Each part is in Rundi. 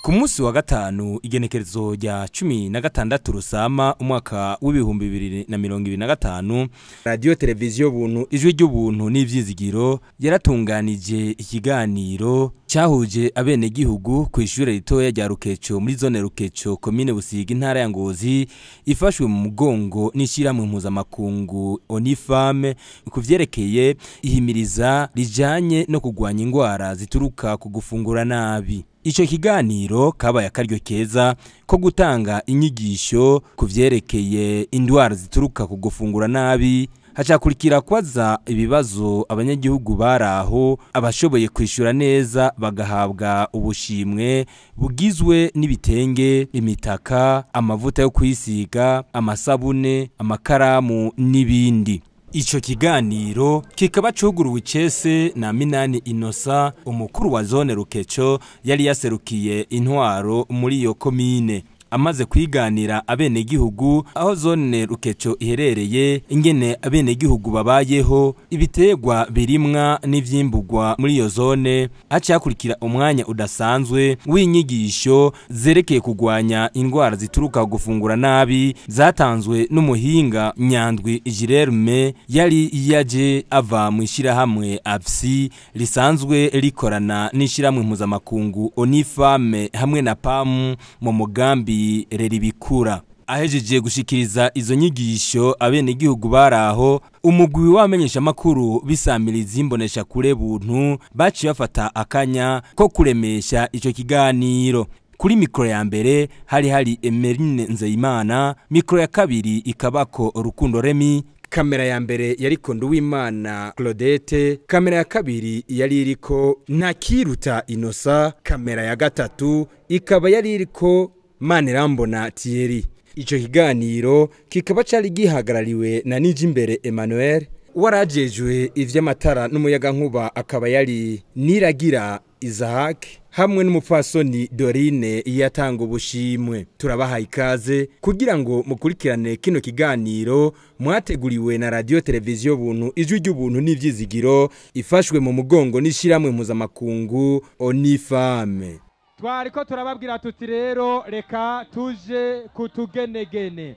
Ku munsi wa gatanu igenekerezo rya 16 Rusama umwaka w'ibihumbi 2025 radio televiziyo buntu ijwi ry'ubuntu n'ivyizigiro yaratunganije ikiganiro cyahuje abene gihugu ku ishure ritoya rya Rukeco muri zone Rukeco commune Busiga intara ya Ngozi ifashwe mu mugongo n'ishiramwe mpuzamakungu Onifame kuvyerekeye ihimiriza rijanye no kugwanya ingwara zituruka ku gufungura nabi. Ico kiganiro kabaye akaryo keza ko gutanga inyigisho kuvyerekeye indwara zituruka ku gufungura nabi, hacakurikira kwaza ibibazo abanyagihugu baraho abashoboye kwishura neza bagahabwa ubushimwe bugizwe n'ibitenge, imitaka, amavuta yo kwisiga, amasabune, amakaramu n'ibindi. Ico kiganiro kikaba cuguruwe icese na Minani Innocent umukuru wa zone Rukeco yari yaserukiye intwaro muri iyo komine. Amaze kwiganira abene gihugu aho zone Rukeco iherereye ingene abene gihugu babayeho ibitegwa birimwa n'ivyimbugwa muri iyo zone, hacakurikira umwanya udasanzwe w'inyigisho zerekeye kugwanya indwara zituruka gufungura nabi zatanzwe n'umuhinga Nyandwi Girerme yari yaje ava mu ishirahamwe AFSI risanzwe rikorana n'ishiramwe mpuzamakungu Onifame hamwe na PAM mu mugambi Reribikura. Ahejeje gushikiriza izo nyigisho abene gihugu baraho umugwi wamenyesha makuru bisamiriza imbonesha kure buntu baci bafata akanya ko kuremesha ico kiganiro. Kuri mikro ya mbere hari Emerine Nzeyimana, mikro ya kabiri ikabako Rukundo Remy, kamera ya mbere yari Nduwimana Claudette, kamera ya kabiri yari iriko Ntakiruta Innocent, kamera ya gatatu ikaba yari iriko Manirambona Thierry. Ico kiganiro kikaba cari gihagarariwe na Nijimbere Emmanuel, warajejwe ivy'amatara n'umuyaga nkuba akaba yari Niragira Isaac hamwe n'umupfasoni Dorine yatanga ubushimwe. Turabaha ikaze kugira ngo mukurikirane kino kiganiro mwateguriwe na radio televiziyo buntu ijwi ry'ubuntu n'ivyizigiro ifashwe mu mugongo n'ishiramwe mpuzamakungu Onifame. Twariko turababwira tuti rero reka tuje kutugenegene.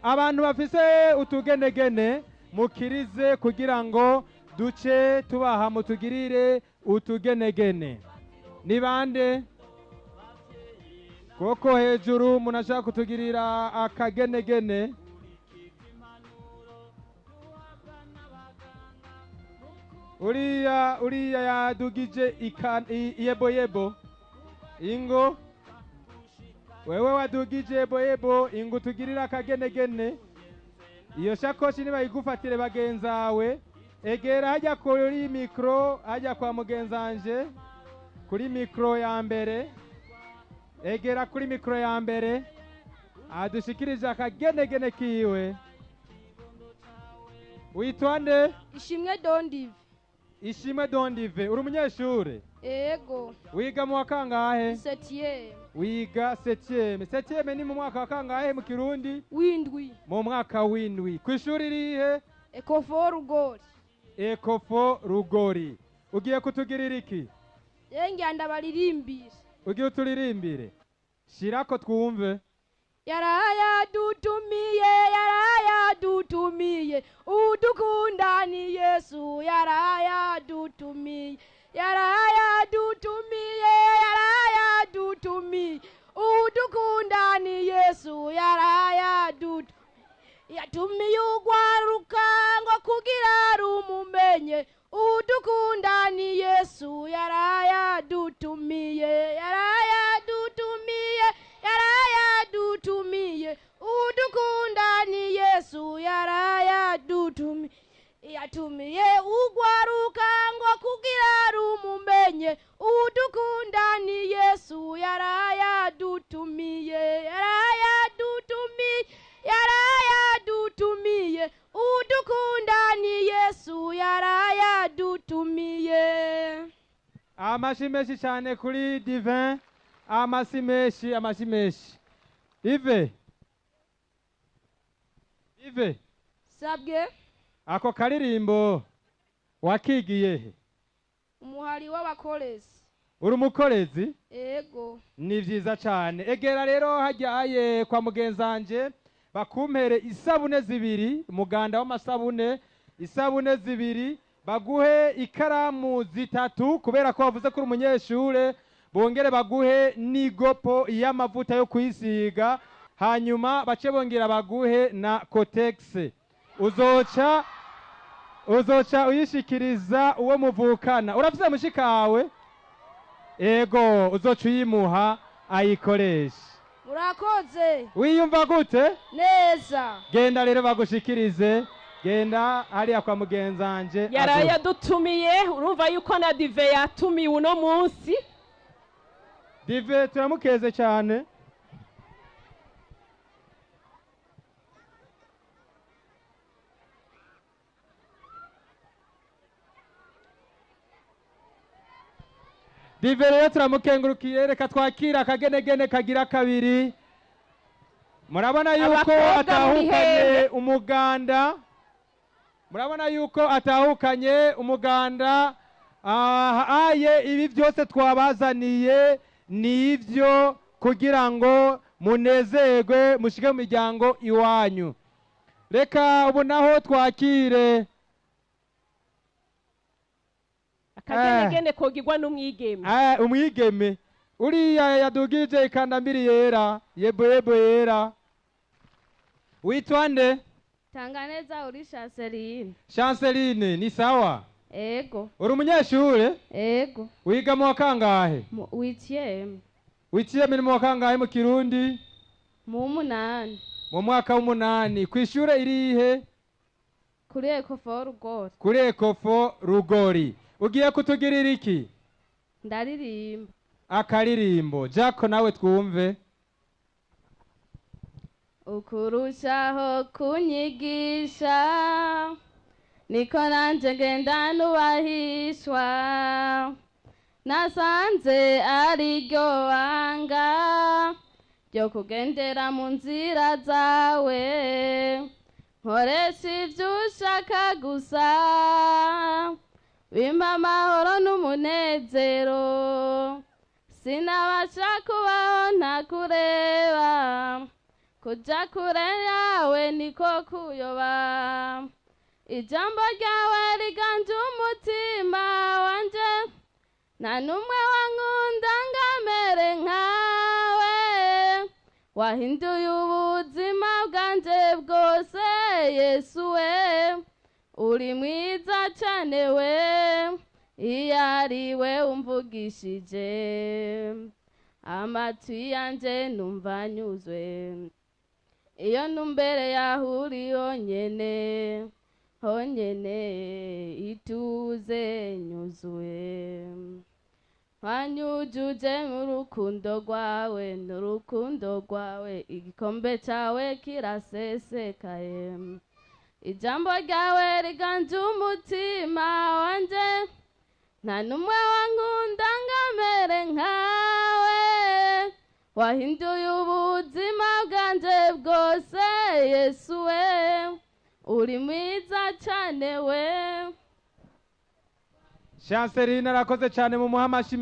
Abantu bafise utugenegene mukirize kugira ngo duce tubaha mutugirire utugenegene. Ni bande? Koko hejuru munashaka kutugirira akagenegene. Uriya yadugije yebo. Ingo wewe wadugije boyebo ingo tugirira akagenegene. Iyo shakoshi niba igufatire bagenzawe egera hajya kuri mikro, hajya kwa mugenzanje kuri mikro ya mbere, egera kuri mikro ya mbere adushikirije akagenegene kiwe. Uitwande Ishimwe Dondive. Ishimwe Dondive, uri umunyeshure? Ego. Wiga mu wakangahe? 7e. Wiga 7e. 7e ni mu mwaka wakangahe mu Kirundi? Windwi. Mu mwaka windwi. Kwishuri rihe? Ekofo Rugori. Ekofo Rugori. Ugiye kutugirira iki? Ngenda baririmbire. Ugiye uturirimbire. Shirako twumve. Yaraya dutumiye udukunda ni Yesu. Yaraya dutumiye udukunda ni Yesu. Yaraya dutumiye yatumiye ugwaruka ngo kugira rumumenye udukunda ni Yesu. Yaraya dutumiye udukunda ni Yesu. Yaraya dutumiye yatumiye ugwaruka ngo kugira rumumenye udukunda ni Yesu. Yaraya dutumiye udukunda ni Yesu. Yaraya dutumiye. Amashimeshi cyane kuri Divin. Amasimeshi. Ive Sabwe. Ako karirimbo wakigiye he? Umuhari w'abakorezi. uri umukorezi ego ni vyiza cane egera rero hajyaye kwa mugenzanje bakumpere isabune zibiri umuganda w'amasabune isabune zibiri baguhe ikaramu zitatu kubera ko bavuze ko uri umunyeshure bongere baguhe n'igopo y'amavuta yo kwisiga hanyuma bace bongera baguhe na Kotex uzoca uyishikiriza uwo muvukana uravye mushikawe ego uzoca uyimuha ayikoresha murakoze wiyumva gute neza genda rero bagushikirize genda hariya kwa mugenzanje yaraye yadutumiye urumva yuko na Dive yatumiwe uno munsi Dive turamukeze cyane Dive rero turamukengurukiye reka twakira akagenegene kagira kabiri murabona yuko Abakobwa atahukanye umuganda murabona yuko atahukanye umuganda aye ibi byose twabazaniye nivyo kugira ngo munezerwe mushike mu miryango iwanyu reka ubu naho twakire akagenegene kogirwa n'umwigeme umwigeme uriya yadugije ikandambiri yera yebo yera witwa nde Tanganeza uri Chanceline Chanceline ni sawa ego uri umunyeshure ego wiga mu wakangahe witiyeme ni mu wakangahe mu Kirundi mu munani mu mwaka w'umunani kw'ishure irihe kuri Ecofo Rugori ugiye kutugirira iki ndaririmba akaririmbo Jaco nawe twumve ukurushaho kunyigisha niko nanje ngenda nubahishwa nasanze ariryo banga ryo kugendera mu nzira zawe nkoresha ivyo ushaka gusa bimpa amahoro n'umunezero sinabasha kubaho ntakureba kuja kure yawe niko kuyoba ijambo ryawe riganje umutima wanje nta numwe wankunda ngamere nkawe wahinduye ubuzima bwanje bwose Yesu we uri mwiza cane we iyo ari we umvugishije amatwi yanje numva anyuzwe iyo numbere yaho uri honyene ituze nyuzuye wanyujuje mu rukundo rwawe igikombe cawe kirasesekaye ijambo ryawe riganje umutima wanje nta numwe wankunda ngamere nkawe wahinduye ubuzima bwanje bwose Yesu we uri mwiza cane we Chanceline arakoze cyane mu muhamashi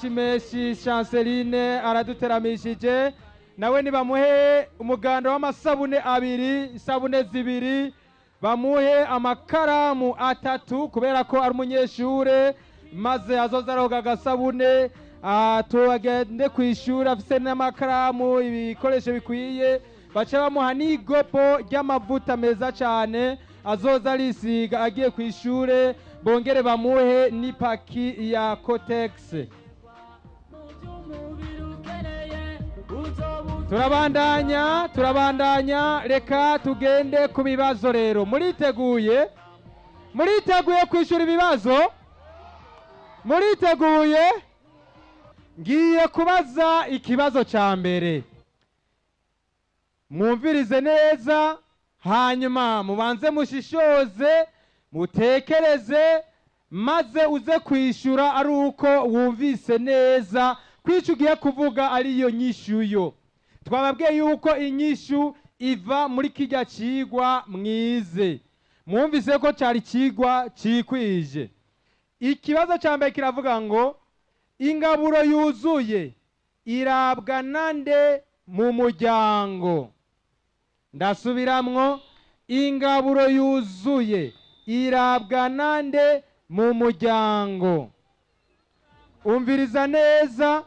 menshi Chanceline araduteramishije nawe nibamuhe umuganda w'amasabune abiri isabune zibiri bamuhe amakaramu atatu kubera ko ari umunyeshure maze azoza aroga agasabune tugende kw'ishure afise n'amakaramu ibikoresho bikwiye baca bamuha n'igopo ry'amavuta meza cyane azoza arisiga agiye kw'ishure bongere bamuhe n'ipaki ya Kotex turabandanya reka tugende ku bibazo rero muriteguye kwishura ibibazo muriteguye ngiye kubaza ikibazo ca mbere mwumvirize neza hanyuma mubanze mushishoze mutekereze maze uze kwishura ari uko wumvise neza kwica ugiye kuvuga ariyo nyishuyo twababwiye yuko inyishu iva muri kijya cigwa mwize mwumvise ko cari cigwa cikwije ikibazo cya mbere kiravuga ngo ingaburo yuzuye irabwa nande mu muryango. Ndasubiramwo, ingaburo yuzuye irabwa nande mu muryango. Umviriza neza,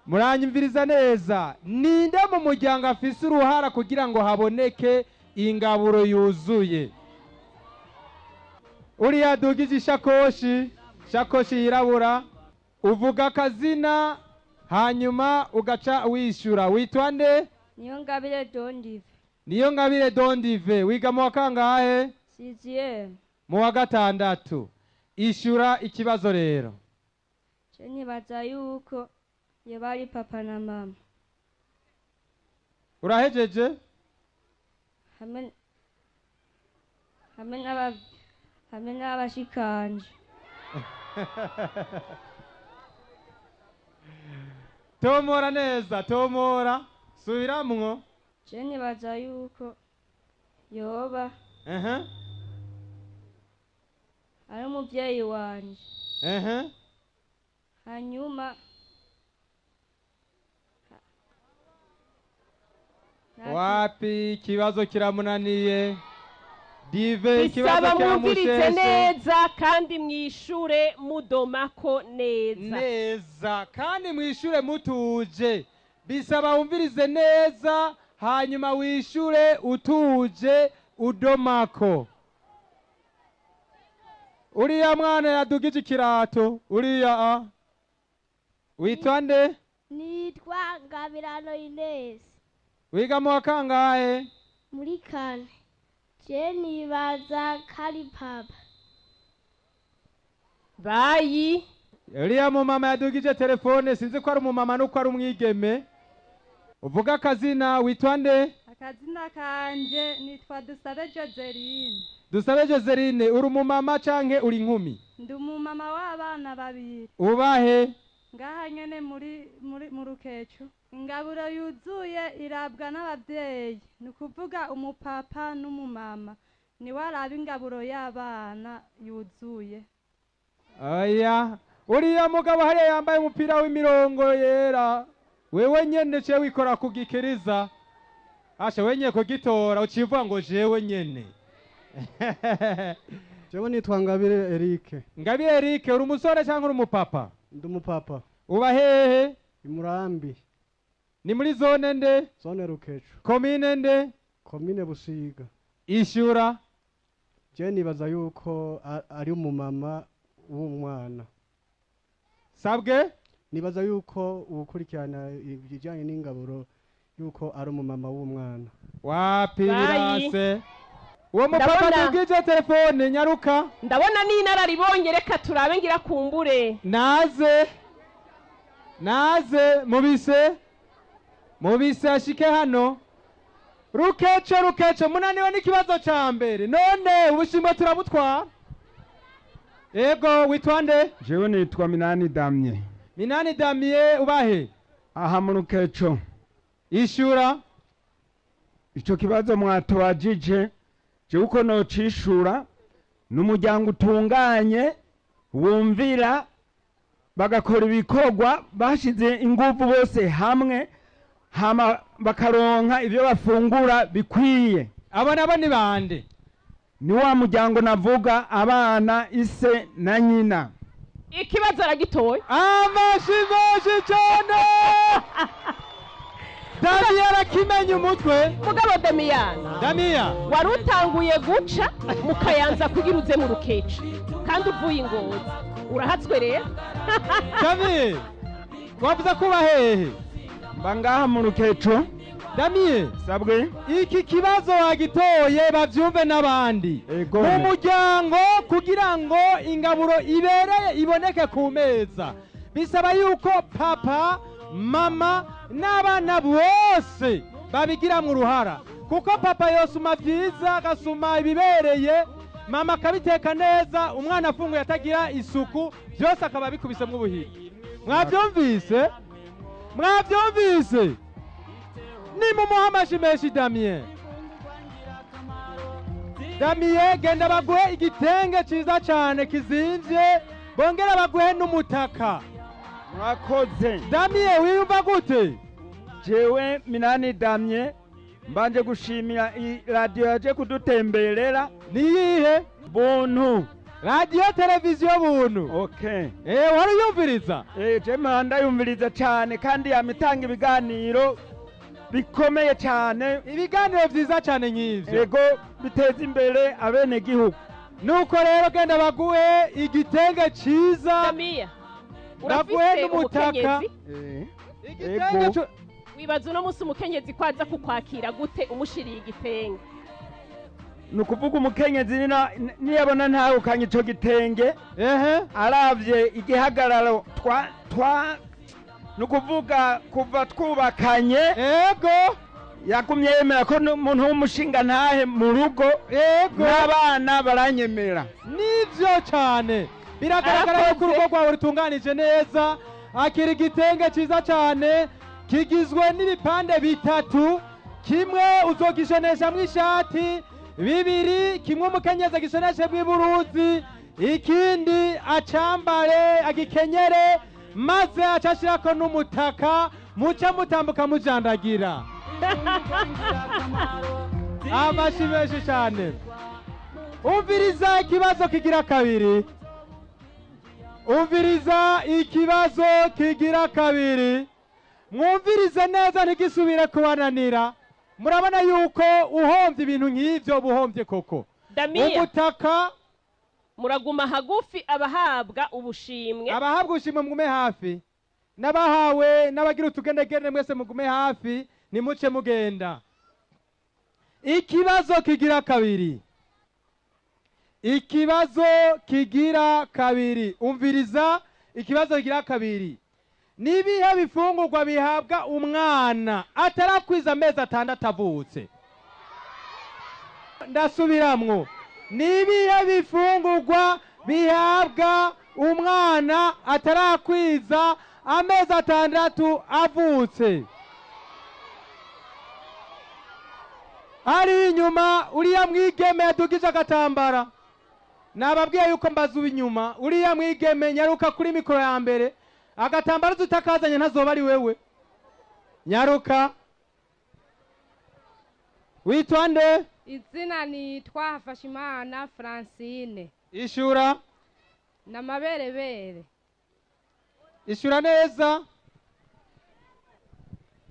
muranyumviriza neza. Ninde mu muryango afise uruhara kugira ngo haboneke ingaburo yuzuye? Uriya dugije ishakoshi yirabura, uvuga akazina hanyuma ugaca wishura. Witwa nde? Niyongabire Dondive. Niyongabire Dondive. Wiga mu wa kangahe? 6e. Mu wa gatandatu. Ishura ikibazo rero. Nibaza yuko yabari papa na mama. Urahejeje? Hamwe n'abashikanje. Tomora neza, tomora. Subiramwo. Nibaza yuko yoba ari umuvyeyi wanje. Hanyuma wapi ikibazo kiramunaniye. Dive ikibazo bisaba kiramusheshe mwumvirize neza kandi mwishure mudomako neza kandi mwishure mutuje. Bisaba wumvirize neza hanyuma wishure utuje udomako. Uriya mwana yadugije ikirato. Uriya witwa nde? Nitwa Ngabirano Ines. Wiga mu wa kangahe? Muri kane. Je nibaza kari papa. bayi. Uriya mu mama yadugije telefone, sinzi ko ari umumama nuko ari umwigeme. Uvuga akazina, witwa nde? Akazina kanje nitwa Dusabe Joseline. Dusabe Joseline, uri umumama canke uri inkumi? Ndi umumama w'abana babiri. Ubahe? Ngaha nyene mu Rukecu. Ingaburo yuzuye irabwa n'abavyeyi. Nukuvuga umupapa n'umumama. Ni waraba ingaburo y'abana yuzuye. Aya, uriya mugabo hariya yambaye umupira w'imirongo yera. Wewe nyene ce wikora kugikiriza. Asha wenye kugitora ucivuga ngo jewe nyene. Jewe nitwa Ngabire Eric. Ngabire Eric, uri umusore cyangwa uri umupapa? Ndi umupapa. Uba hehe? Imurambi. Ni muri zone nde? Zone Rukecu. Komine nde? Komine Busiga. Ishura? Je nibaza yuko ari umumama w'umwana. Sabwe? Nibaza yuko ubukurikirana ibijyanye n'ingaburo yuko ari umumama w'umwana. Wapi birase? Uwo mupapa dugije telefone nyaruka. Ndabona n'inararibonye, reka turabe ngira kumbure. Naze mubise ashike hano. Rukeco munaniwe n'ikibazo ca mbere. None ubushimwe turabutwara. Ego witwa nde? Jewe nitwa Minani Damye. Minani Damye, ubahe? Aha mu Rukeco. Ishura? Ico kibazo mwatubajije jewe uko nocishura n'umuryango utunganye wumvira bagakora ibikorwa bashize ingufu bose hamwe hama bakaronka ibyo bafungura bikwiye. Abo nabo ni bande? Ni wa muryango navuga, abana, ise na nyina. Ikibazo aragitoye. Amashimashi cyane. Damiya arakimenye umutwe. Mugabo Damiya warutanguye guca mukayanza kugira uze mu Rukecu kandi uvuye Ingozi. Urahatswe rero. Damiya wavuze kuba hehe? Mba ngaha mu Rukecu. Damiye, sabwe iki kibazo wagitoye bavyumve n'abandi. Mu muryango kugira ngo ingaburo ibereye iboneke ku meza bisaba yuko papa, mama n'abana bose babigiramwo uruhara, kuko papa yosuma vyiza agasuma ibibereye, mama akabiteka neza, umwana afunguye atagira isuku, byose akaba bikubisemwo ubuhiri. Mwavyumvise? Ni mu muhamashi menshi Damien. Damiye genda baguhe igitenge ciza cane kizimvye bongera baguhe n'umutaka. mwakoze. Damiye wiyumva gute? Jewe Minani Damye mbanje gushimira i radio yaje kudutemberera. Niyihe? Buntu. Radio televiziyo Buntu. Okay. Wari yumviriza? Je manda yumviriza cyane kandi yamitanga ibiganiro bikomeye cyane, ibiganiro vyiza cyane nk'ivyo. Ego biteza imbere abene gihugu. Nuko rero genda baguhe igitenge ciza. Damiya. Baguhe n'umutaka. Igitenge wibaza uno musi umukenyezi kwaza kukwakira gute umushiriye igitenge? Nukuvuga umukenyezi niyabona ntawe ukanye ico gitenge, aravye igihagararo nukuvuga kuva twubakanye, ego yagumye yemera ko umuntu w'umushinga ntahe mu rugo, ego n'abana baranyemera. Nivyo cane biragaragara yuko urugo rwawe rutunganije neza. Akira igitenge ciza cane kigizwe n'ibipande bitatu, kimwe uzogishoneshamwo ishati, bibiri kimwe umukenyezi agishoneshe bw'iburuzi, ikindi acambare agikenyere maze acashirako n'umutaka muca mutambuka mujandagira. Amashi menshi cane. Umviriza ikibazo kigira kabiri. Umviriza ikibazo kigira kabiri. Mwumvirize neza ntigisubire kubananira. Murabona yuko uhomvye ibintu nk'ivyo buhomvye koko. Damiya. Umutaka muraguma hagufi abahabwa ubushimwe. Abahabwa ubushimwe mugume hafi. Nabahawe n'abagira utugendegende mwese mugume hafi nimuce mugenda. Ikibazo kigira kabiri. Ikibazo kigira kabiri. Umviriza ikibazo kigira kabiri. Nibihe bifungurwa bihabwa umwana atarakwiza amezi 6 avutse? Ndasubiramwo. Nibihe bifungurwa bihabwa umwana atarakwiza amezi 6 avutse? Ari inyuma uriya mwigeme yadugije agatambara. Nababwiye yuko mbaza inyuma. Uriya mwigeme nyaruka kuri mikoro ya mbere. Agatambara tutakazanye ntazoba ari wewe. Nyaruka. Witwa nde? Izina nitwa Hafashimana Francine. Ishura. Namaberebere. Ishura neza.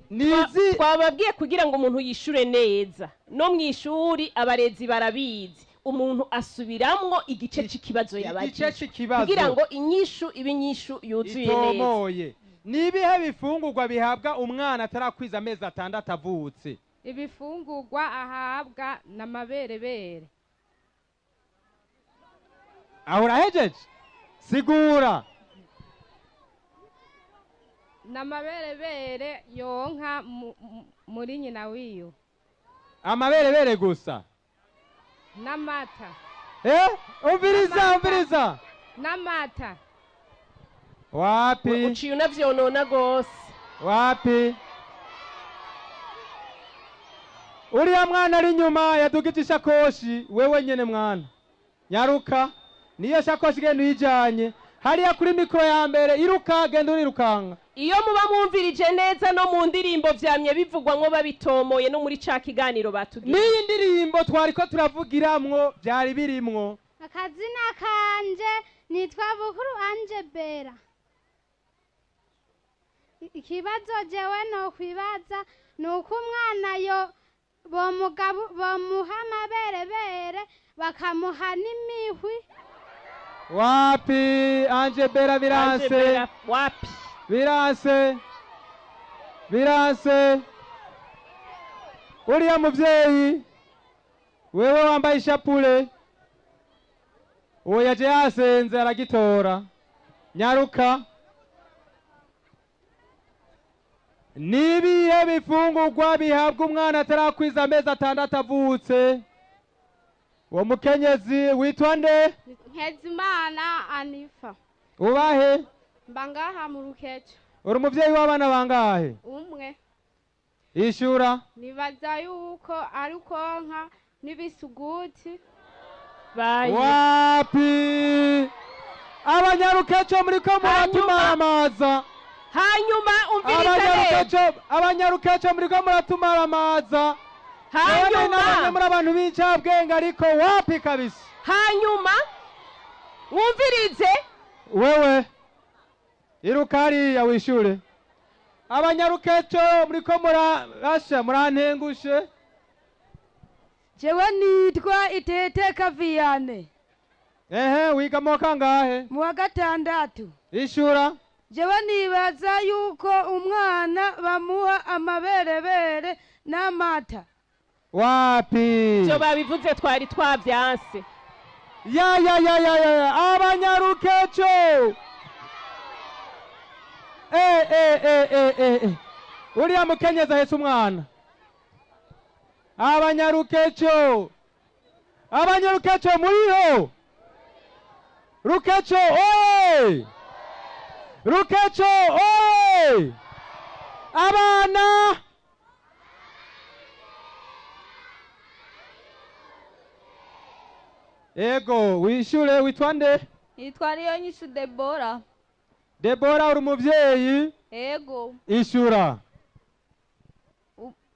Nizi twababwiye kugira ngo umuntu yishure neza. No mwishuri abarezi barabizi. Umuntu asubiramwo igice c'ikibazo yabajije kugira ngo inyishu ibinyishu yuzuye neza. Nibihe bifungurwa bihabwa umwana atarakwiza amezi 6 avutse? Ibifungurwa ahabwa n'amaberebere. Ahora hejeje? Sigura. N'amaberebere yonka muri nyina wiyo. Amaberebere gusa. Namata. Umviriza. Namata. Wapi? Uciye unavyonona gose. Wapi? Uriya mwana ari nyuma yadugije ishakoshi, wewe nyene mwana. Nyaruka, niyo shakoshi genda uyijanye. Hariya kuri mikoro ya mbere iruka genda urirukanga. Iyo muba mwumvirije neza no mu ndirimbo vyamye bivugwa ngo babitomoye no muri ca kiganiro batugiye. Niyi ndirimbo twariko turavugiramwo byari birimwo. Akazina kanje nitwa Bukuru Anje Bera. Ikibazo jewe no kwibaza nuko umwana yo bomuha amaberebere bakamuha n'imihwi. Wapi Anje Bera biranse? Wapi? Biranse. Uriya muvyeyi wewe wambaye ishapule. Uwo yaje yasenze aragitora. Nyaruka. Nibihe bifungurwa bihabwa umwana atarakwiza amezi 6 avutse? Uwo mukenyezi witwa nde? Nkezimana Anifa. Ubahe? Mbangaha mu Rukeco. Uri umuvyeyi w'abana bangahe? Umwe. Ishura. Nibaza yuko ari konka n'ibisuguti. wapi abanyarukeco muriko muratumaramaza hanyuma umviriza abanyarukeco muriko muratumaramaza hanyuma muri abantu b'incabwenge ariko wapi kabisa hanyuma mwumvirize wewe iruka hariya wishure abanyarukeco muriko murasha murantengushe jewe nitwa Iteteka Vianney. wiga mu kangahe? Mu wa gatandatu. Ishura? Jewe nibaza yuko umwana bamuha amaberebere n'amata. Wapi? Cyo babivuze twari twabyanse. Ya abanyarukeco. Uriya mukenyeza hese umwana. Abanyarukeco muriho Rukeco oye Rukeco oye abana ego wishure witwa nde? Nitwa Niyonyishu Debora. Debora uri umuvyeyi? Ego. Ishura.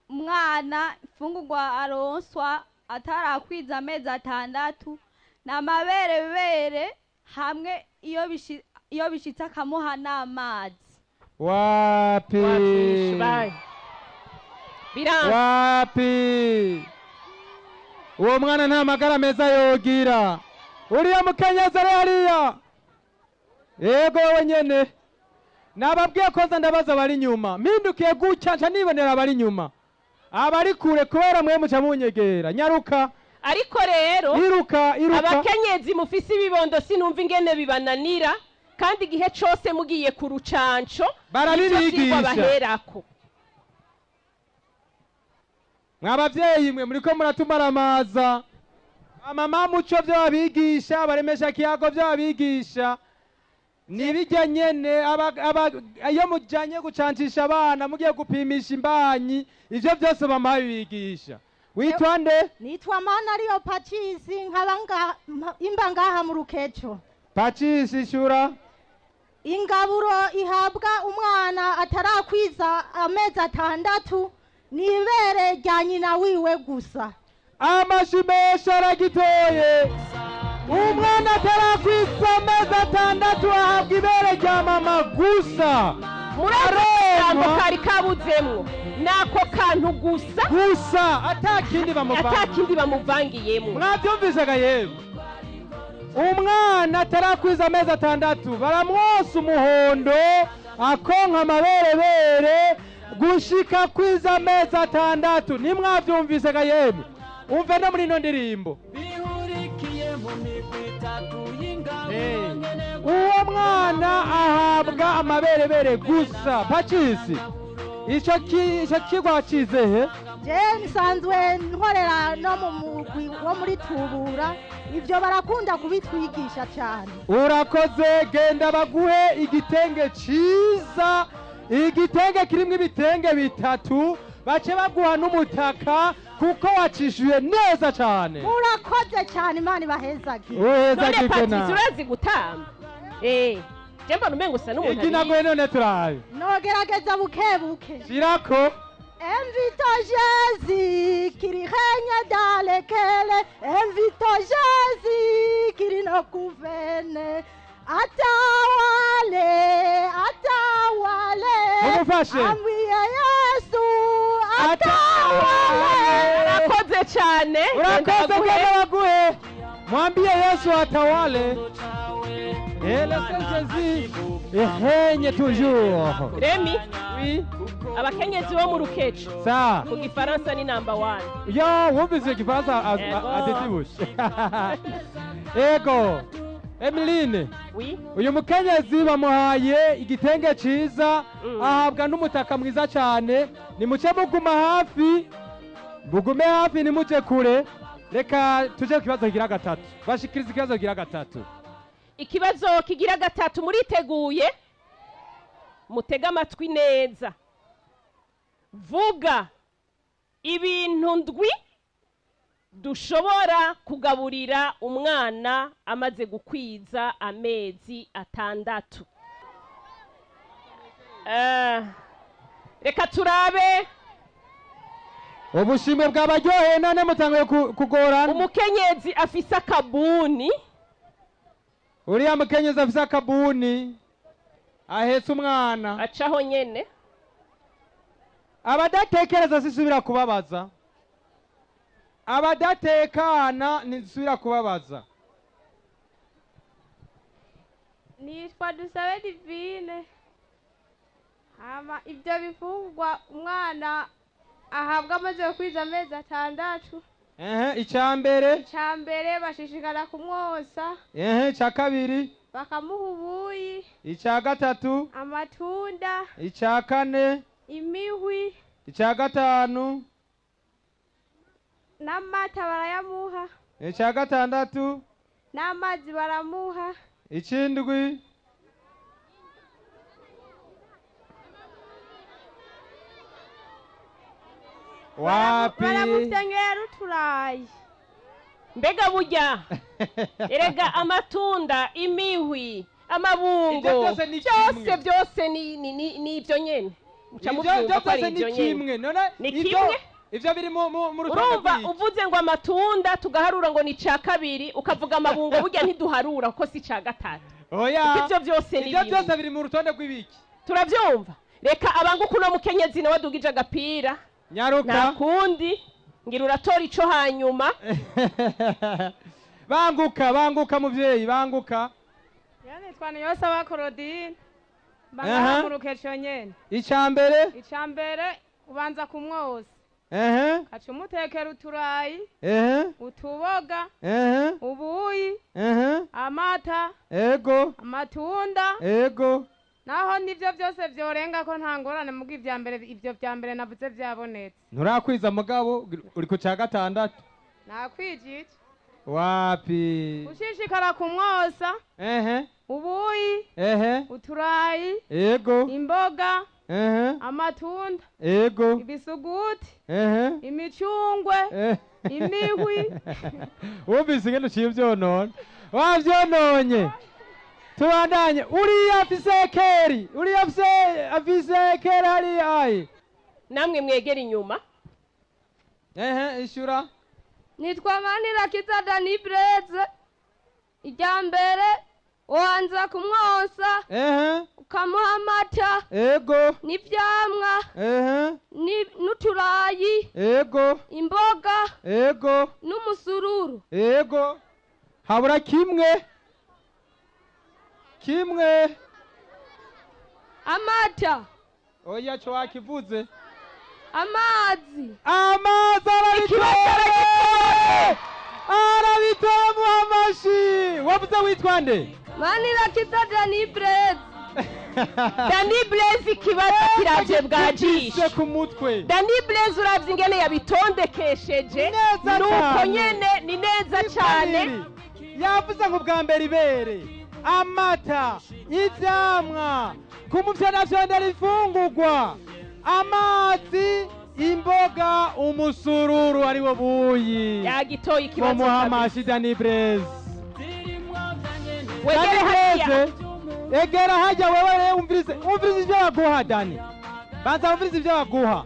Umwana ifungurwa aronswa atarakwiza amezi 6 n'amaberebere hamwe iyo bishitse akamuha n'amazi. Wapi? Wapi? Uwo mwana nta magara meza yogira. Uriya mukenyezi ari hariya. Ego wowe nyene. Nababwiye koza ndabaza bari nyuma. Mpindukiye gutya nca nibonera bari nyuma. Abari kure kubera mwe muca munyegera. Nyaruka. Ariko rero iruka abakenyezi mufise ibibondo sinumva ingene bibananira kandi igihe cose mugiye ku rucanco barabirigisha baherako. Mwabavyeyi mwe muriko muratumaramaza. Mama muco byo babigisha baremesha kiyago byo babigisha. Nibijya nyene iyo mujanye gucancisha abana mugiye gupimisha imbanyi ivyo byose bamabigisha. Witwa nde? Nitwa Mana ariyo Pacisi nkabanga imbangaha mu Rukeco. Pacisi shura? Ingaburo ihabwa umwana atarakwiza amezi 6 nibere rya nyina wiwe gusa. Amashimesha aragitoye. Umwana atarakwiza amezi 6 ahabwa ibere rya mama gusa. Murarema kari kabuzemwo nako kantu gusa atakindi bamuvangiyemo. Mwabyumvisaga yemwe? Umwana atarakwiza amezi 6 baramwosa umuhondo akonka amaberebere gushika kwiza amezi 6. Nimwavyumvisaga yemwe? Umve no muri ino ndirimbo. Uwo mwana ahabwa amaberebere gusa. Pacisi ico kigwa cizehe? Je nsanzwe nkorera no mu mugwi wo muri Tubura ivyo barakunda kubitwigisha cyane. Urakoze genda baguhe igitenge ciza, igitenge kirimwe ibitenge 3 bace baguha n'umutaka kuko wacishuye neza cyane. Urakoze cyane Imana ibahezage. Uhezage kena. Urazi gutamba. Jemba numengo usa n'umuntu. Ikinago none turaye. Nogerageza bukebuke. Shirako. Invito Jésus qui règne dans lesquels invito Jésus qui nous gouverne. Atawale. Amwiye Yesu. Atawale. Urakoze cyane. Urakoze baguhe. Mwambie Yesu atawale. Laissez Jésus règne toujours. Remi. Oui. Abakenyezi bo mu Rukeco. Sa. Mu Gifaransa ni number 1. Yo, wumvise Gifaransa adetibushe. Ego. Emeline. Oui. Uyu mukenyezi bamuhaye igitenge ciza ahabwa n'umutaka mwiza cyane. Nimuce muguma hafi. Mugume hafi nimuce kure. Reka tuje kibazo kigira 3. Bashikiriza ikibazo kigira 3. Ikibazo kigira 3 muriteguye? Mutega amatwi neza. Vuga ibintu ndwi dushobora kugaburira umwana amaze gukwiza amezi 6. Reka turabe ubushimwe bwabaryoheye none mutanguye kugorana. Umukenyezi afise akabuni. Uriya mukenyezi afise akabuni ahetse umwana acaho nyene. Abadatekereza sisubira kubabaza, abadatekana nisubira kubabaza. Nitwa Dusabe Divine. Hama ibyo bifungwa umwana ahabwa amaze kwiza amezi 6. Icambere bashishikara kumwosa. Ica kabiri bakamuha ubuyi. Ica gatatu amatunda. Ica kane imihwi. Ica gatanu n'amata barayamuha. Ica gatandatu n'amazi baramuha. Icindwi wapi baramutengera uturayi. Mbega burya erega amatunda imihwi amabungo byose ni ibyo nyene. Ivyo biri mu urumva uvuze ngo amatunda tugaharura ngo ni ca kabiri ukavuga amabungo burya ntiduharura ko si ca gatatu. Oya ivyo byose ni ivyo byose biri mu rutonde rw'ibiki. Turavyumva. Reka abanguku no mukenyezi nawe dugije agapira. Nyaruka nakundi ngira uratora ico hanyuma. banguka muvyeyi banguka. Yani twana yose aba Claudine. Banga mu rukeco nyene. Icambere ubanza kumwoza. Kaca umutekera uturayi. Utuboga. Ubuyi. Amata. Amatunda. Naho nivyo byose vyorenga ko ntangorane mugi ivyo vyambere navuze vyabonetse. Nturakwiza mugabo uri ku ca gatandatu. Nakwijije. Wapi? Ushishikara kumwosa. Ubuyi. Uturayi. Imboga. Amatunda. Ibisuguti. Imicungwe. Imihwi. Wumvise ngene uciye vyonona. Wavyononye. Tubandanye uriya afise keri hari ayi. Namwe mwegera inyuma. Ishura. Nitwa Manirakiza Dani Breze. Ijambere wanza kumwosa. Ukamuha amata. N'ivyamwa. N'uturayi. Imboga. N'umusururu. Habura kimwe. Amata. Oya cyo wakivuze. Amazi arabitoye muhamashi. Wavuze witwa nde? Manirakiza Dani Breze. Dani Breze ikibazo kiraje bwajishe ku mutwe. Dani Breze uravye ingene yabitondekesheje nuko nyene ni neza cyane. Yavuze ngo bwa mbere ibere amata ivyamwa kumuvyo navyo ndarifungurwa amazi imboga umusururu ari wo buyi yagitoye ikibazo muhamashi Dani Breze. Egera hajya wewe umvirize ivyo baguha Dani. Banza umvirize ivyo baguha.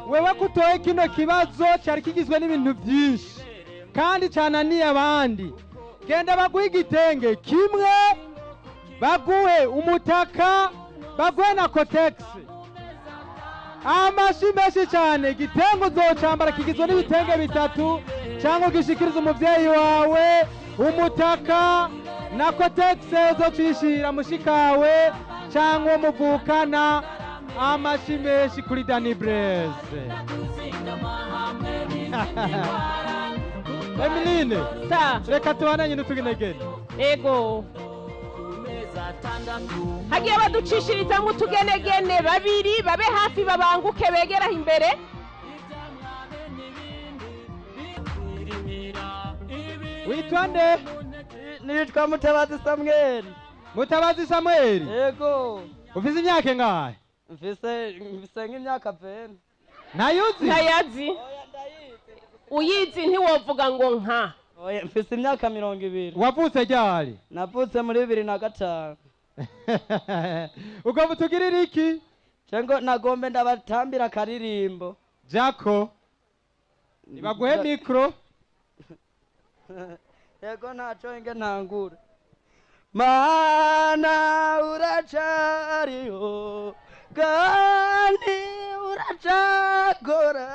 Wewe kutoye kino kibazo cyari kigizwe n'ibintu byinshi kandi cananiye abandi. Genda baguhe igitenge kimwe, baguhe umutaka, baguhe na Kotex. Amashi menshi cyane. Igitenge uzocambara kigizwe n'ibitenge 3 cyangwa ugishikiriza umuvyeyi wawe, umutaka na Kotex uzocishira mushikawe cyangwa umuvukana. Amashi menshi kuri Dani Breze. Emeline, reka tubananye n'utugenegene. Ego. Hagiye baducishiriza mu tugenegene babiri babe hafi babanguke begera imbere. Witwa nde? Nitwa Mutabazi Samuel. Mutabazi Samuel? Ego. Ufise imyaka ngahe? Mfise nk'imyaka 20. Nayuzi? Nayazi. uyizi ntiwovuga ngo nka. Oya, mfise imyaka 20. wavutse ryari? Navutse muri 2005. ugomba utugirire iki? Cengo nagombe ndabatambira akaririmbo. Jako nibaguhe mikro. Yego ntaco inge ntangura. Mana uracariho kandi uracakora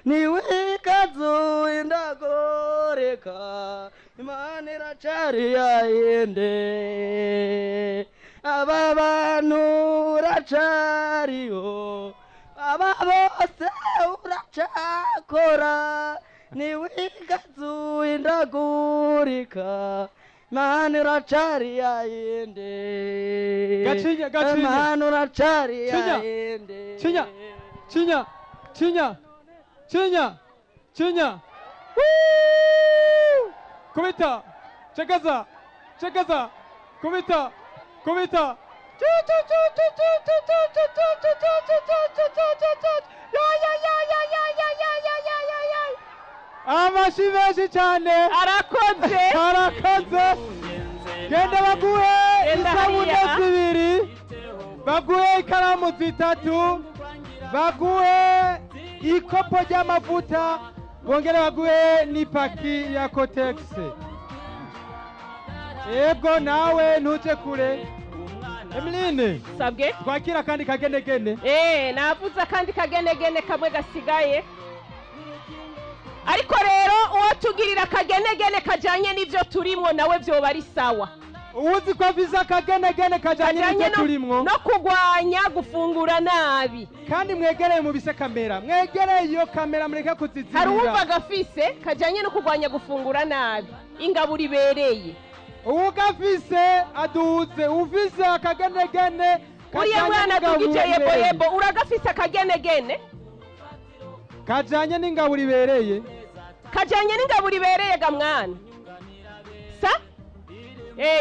niwe kazuye ndagoreka Imana iracari yayende aba bantu uracariho aba bose uracakora niwe kazuye ndagoreka Imana iracari yayende Gacinya Imana uracari yayende Cinya Kubita Chekaza Kubita Amashi menshi cyane arakoze genda baguhe isabune zibiri baguhe ikaramu zitatu baguhe ikopo ry'amavuta bongere baguhe n'ipaki ya Kotex. Yego nawe ntuje kure. Emeline sabwe twakira kandi kagenegene. Navuze akandi kagenegene kamwe gasigaye. Ariko rero uwatugirira akagenegene kajanye n'ivyo turimwo nawe vyoba ari sawa. Uzi ko visa akagenegene kajanye n'ivyo turimwo no kugwanya gufungura nabi. Kandi mwegereye mu bise kamera, mwegereye iyo kamera mureke kuzizirira. Hari uwumva gafise kajanye no kugwanya gufungura nabi ingaburo ibereye. Uwo gafise aduze ufise akagenegene uriya mwana tugije yebo uragafise akagenegene kajanye n'ingaburo ibereye. Kajanye n'ingaburo ibereye ga mwana. Sa?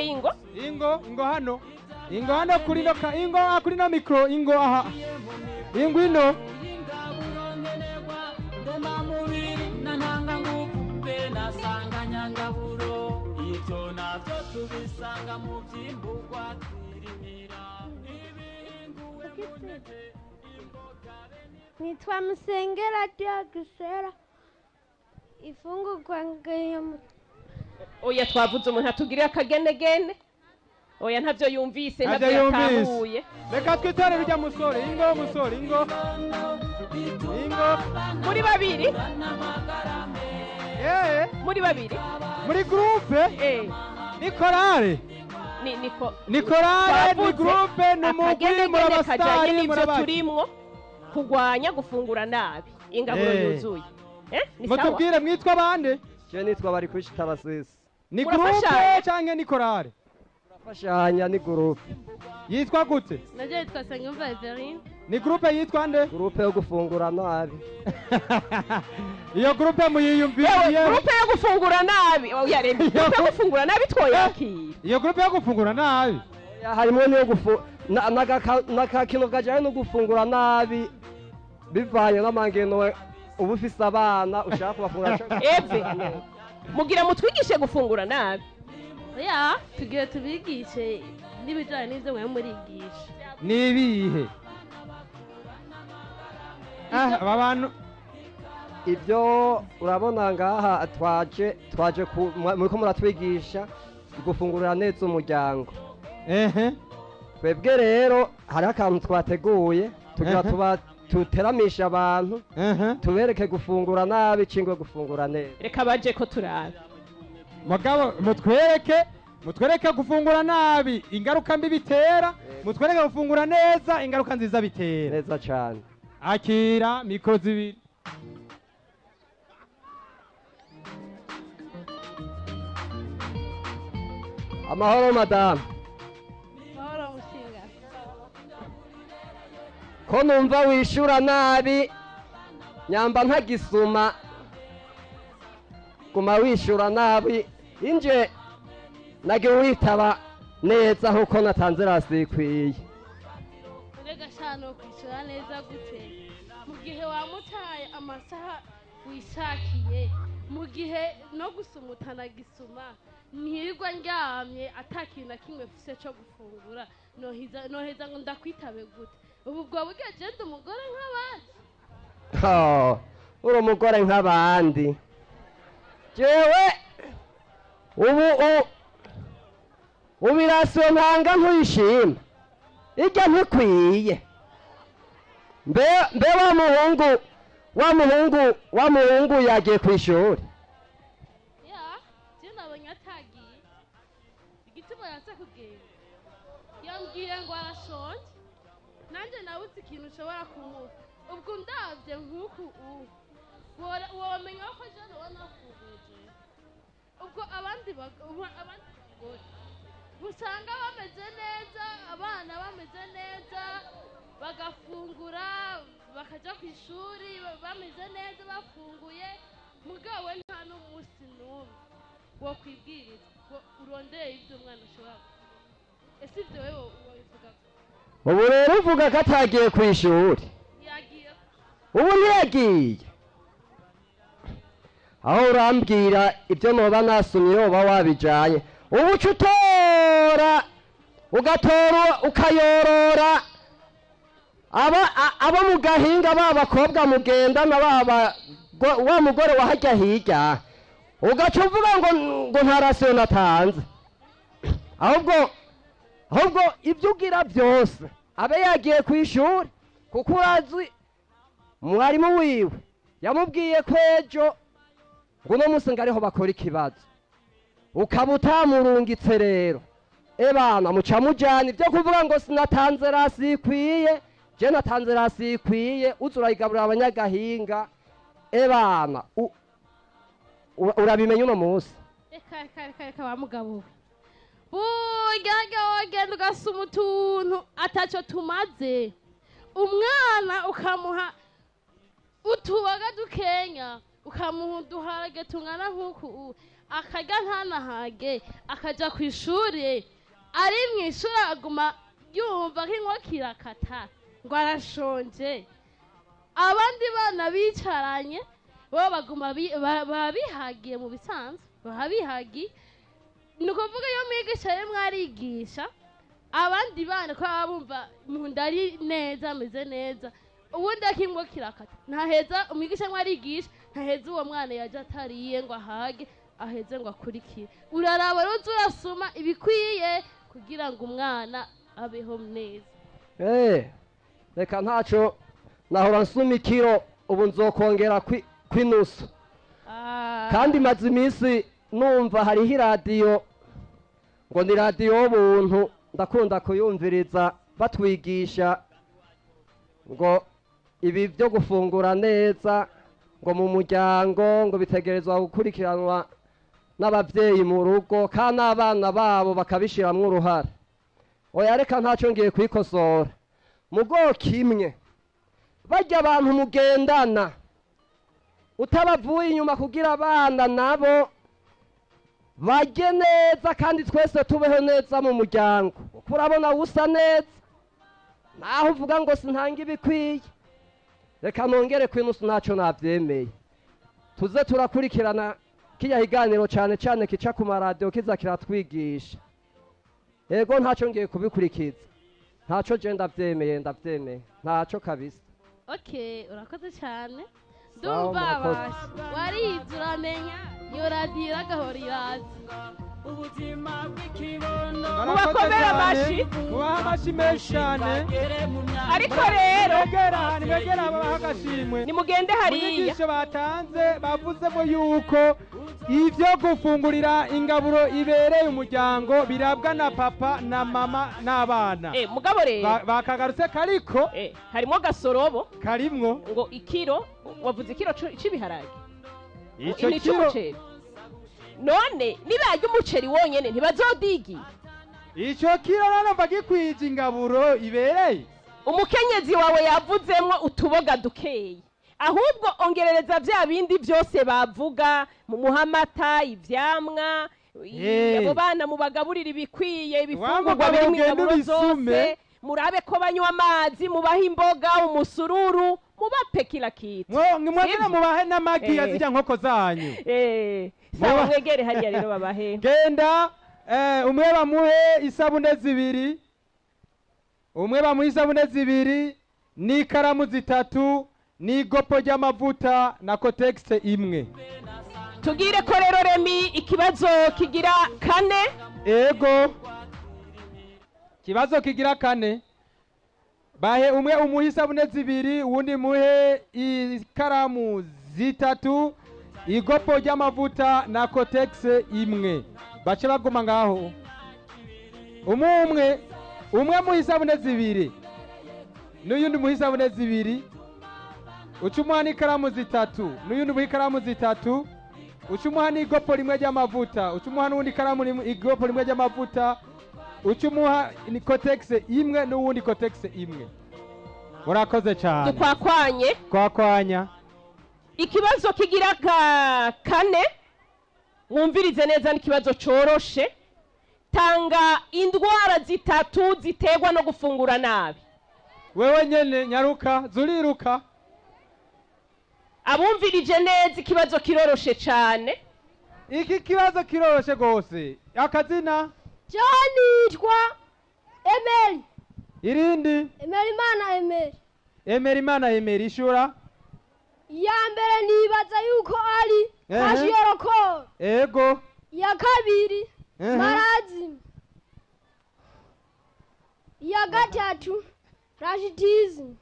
Ingo hano. Ingo hano kuri no kuri no micro ingo aha. Ingo ino. Nitwa Musengera Diagisera. Ifungurwa ngayo. Oya twavuze umuntu atugirira akagenegene. Oya ntavyo yumvise ntavyo yatahuye. Reka twitare rujya musore ingo. Muri babiri? Muri babiri? Muri groupe? Ni korale. Ni korale, ni groupe, ni mugwi murabastari n'ivyo turimwo kugwanya gufungura nabi ingaburo yuzuye. Ni sawa. Mutubwire mwitwa bande? Je nitwa bari kwishita basisi. Ni groupe canke ni korale? Urafashanya ni groupe. Yitwa gute? Naje yitwa Sengumva Everine. Ni groupe yitwa nde? Groupe yo gufungura nabi. Iyo groupe muyiyumviriye. Groupe yo gufungura nabi. Oya rembi. Groupe yo gufungura nabi twoyakira. Iyo groupe yo gufungura nabi. Harimo niyo nakakino kajanye no gufungura nabi bivanye n'amangeno ubu ufise abana ushaka kubafungura. Mugira mutwigishe gufungura nabi. Oya tugiye tubigishe n'ibijanye n'ivyo mwe murigisha. Nibihe? Aba bantu ibyo urabona ngaha twaje muriko muratwigisha gufungurira neza umuryango. Twebwe rero hari akantu twateguye tugira tuteramisha abantu tubereke gufungura nabi cingwe gufungura neza. Reka baje ko turabe. Mugabo mutwereke gufungura nabi ingaruka mbi bitera, mutwereke gufungura neza ingaruka nziza bitera. Neza cyane. Akira mikro zibiri. Amahoro madame. Mahoro mushinga. Ko numva wishura nabi nyamba ntagisuma guma wishura nabi inje nage witaba neza huko natanze rasikwiye. Urega shano kwishura neza gute mu gihe wamutaye amasaha wishakiye mu gihe no gusuma utanagisuma ntirirwa ndyamye atakintu na kimwe mfise cyo gufungura noheza ngo ndakwitabe gute ubu bwo bugeje ndi umugore nk'abandi uri umugore nk'abandi jewe ubu irasiyo ntanga ntuyishima ijya ntikwiye mbe wa muhungu yagiye ku ishuri nabonye atagiye igituma yaza kugenda yambwiye ngo arashonje nanjye nabuze ikintu ushobora kumuha ubwo ndabye nk'uku womenya ko jana wanafugeje ubwo abandi bagore usanga bameze neza abana bameze neza bagafungura bakajya ku ishuri bameze neza bafunguye mugabo nta n'umunsi n'umwe wo kwibwiriza ngo urondeye ibyo umwana ashobora ese ibyo wewe wabivuga ubu rero uvuga ko atagiye ku ishuri ubu ntiyagiye aho urambwira ibyo noba nasumye yoba wabijanye ubu uca ugatora ukayorora abo mu gahinga b'abakobwa mugendana wa mugore wahajya hirya ugaca uvuga ngo nta rasiyo natanze ahubwo ibyo ugira byose abe yagiye ku ishuri kuko urazi mwarimu wiwe yamubwiye ko ejo ngo uno munsi ngo ariho bakora ikibazo ukaba utamurungitse rero ebana muca mujyana ibyo kuvuga ngo sinatanze rasiyo ikwiye je natanze rasiyo ikwiye uza urayigaburira abanyagahinga ebana urabimenya uno munsi reka wa mugabo burya wagenda ugasuma utuntu atacyo tumaze umwana ukamuha utubaga dukenya ukamuha uduharage tungana nk'uku akarya ntanahage akajya ku ishuri ari mu ishuri aguma yumva nk'inkoko irakata ngo arashonje abandi bana bicaranye bo baguma babihagiye mu bisanzwe babihagiye ni ukuvuga iyo mwigisha rimwe arigisha abandi bana ko baba bumva mu nda ari neza ameze neza ubundi akimwo kirakata ntaheza umwigisha rimwe arigisha ntaheza uwo mwana yaje atariye ngo ahage aheze ngo akurikire uraraba rero urasoma ibikwiye kugira ngo umwana abeho neza reka ntacyo nahora nsuma ikiro ubu nzokongera kwinusu kandi maze iminsi numva hariho iradiyo ngo ni radiyo y'ubuntu ndakunda kuyumviriza batwigisha ngo ibi byo gufungura neza ngo mu muryango ngo bitegerezwa gukurikiranwa n'ababyeyi mu rugo kandi n'abana babo bakabishyiramo uruhare oya reka ntacyo ngiye kwikosora mu bwoko imwe bajya abantu mugendana utabavuye inyuma kugira abana nabo bajye neza kandi twese tubeho neza mu muryango kuko urabona usa neza naho uvuga ngo sintange ibikwiye reka nongere kwinusu ntacyo nabyemeye tuze turakurikirana kijya higaniro cyane cyane kica ku maradiyo kiza kiratwigisha yego ntacyo ngiye kubikurikiza ntacyo je ndabyemeye ntacyo kabisa urakoze cyane ndumva warize uramenya iyo radiyo iragahora iraza ubuzima bw'ikibondo mubakomere amashyi mubaha amashyi menshi cyane ariko rero begera ababaha agashimwe nimugende hariya inyigisho batanze bavuzemo yuko ibyo gufungurira ingaburo ibereye umuryango birabwa na papa na mama n'abana mugabo rero bakagarutse kariko harimo gasorobo karimwo ngo ikiro wavuze ikiro cy'ibiharage icyo kiro none nibarya umuceri wonyene ntibazodigi icyo kiro nanumva gikwije ingaburo ibereye umukenyezi wawe yavuzemwo utuboga dukeyi ahubwo ongerereza vya bindi byose bavuga mu muhamata ivyamwa abo bana mubagaburira ibikwiye ibifungurwa birimo ingaburo zose murabe ko banywa amazi mubaha imboga umusururu mubape kila kitu mwagire mubahe n'amagi yazirya nkoko zanyu sawa mwegere hariya rero babahe genda umwe bamuhe isabune zibiri n'ikaramu zitatu n'igopo ry'amavuta na kotegisi imwe tugire ko rero Remi ikibazo kigira kane ego kibazo kigira kane bahe umwe umuhe isabune zibiri uwundi muhe ikaramu zitatu igopo ry'amavuta na kotegisi imwe bace baguma ngaho umwe muhe isabune zibiri n'uyundi muhe isabune zibiri ucumuha n'ikaramu zitatu n'uyundi muhe ikaramu zitatu ucumuha n'igopo rimwe ry'amavuta ucumuha n'uwundi ikaramu igopo rimwe ry'amavuta ucumuha ni kotegisi imwe n'uwundi kotegisi imwe murakoze cyane twakwanya ikibazo kigira kane mwumvirize neza n'ikibazo coroshe tanga indwara zitatu ziterwa no gufungura nabi wewe nyene nyaruka zuriruka abumvirije neza ikibazo kiroroshe cyane iki kibazo kiroroshe gose akazina nitwa Emeri irindi Emerimana Emeri ishura ya mbere nibaza yuko ari kashiyoroko ego ya kabiri marazim ya gatatu rashidism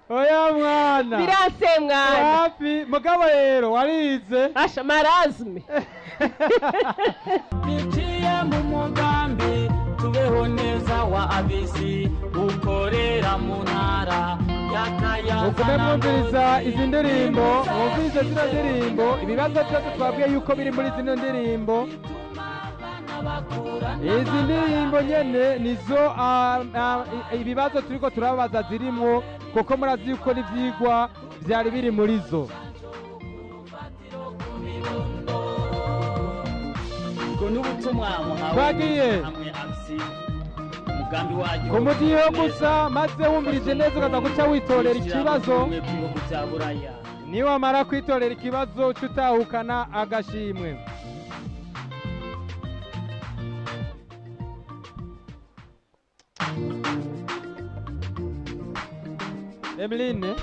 oya mwana birase mwana wapi mugabo rero warize asha marazime biciye mu mugambi tubeho neza wa abisi ukorera mu ntara mugume mwumviriza izi ndirimbo mwumvirize zino ndirimbo ibibazo byose twabwiye yuko biri muri zino ndirimbo izi ndirimbo nyene nizo ibibazo turiko turababaza zirimwo kuko murazi yuko n'ivyigwa vyari biri muri zo twagiye ku mudiho gusa maze wumvirije neza ukaza guca witorera ikibazo niwamara kwitorera ikibazo uca utahukana agashimwe Emeline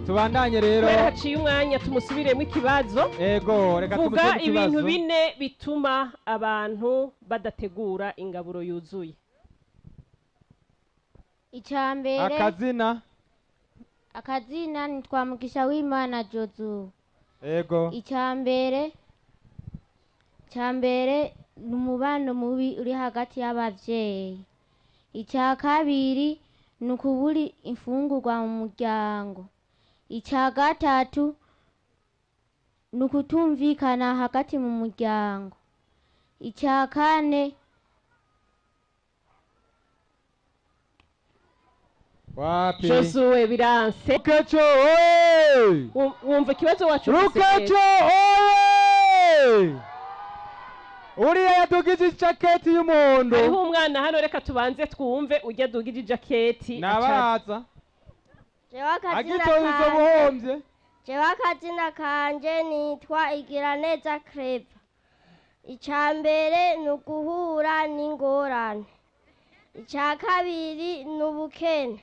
tubandanye rero haciye umwanya tumusubiremo ikibazo ego reka vuga ibintu bine bituma abantu badategura ingaburo yuzuye icambere akazina nitwa Mugisha w'Imana Jozu ego icambere ni umubano mubi uri hagati y'abavyeyi icya kabiri ni ukubura imfungurwa mu muryango icya gatatu ni ukutumvikana hagati mu muryango icya kane wapi Josuwe biranse Rukeco wumva ikibazo wacu Rukeco uriya yadugije ijaketi y'umuhondo hariho umwana hano reka tubanze twumve ujya dugije ijaketi nabaraza jewe akazina kanje nitwa Igiraneza Clever icambere ni uguhura n'ingorane icya kabiri ni ubukene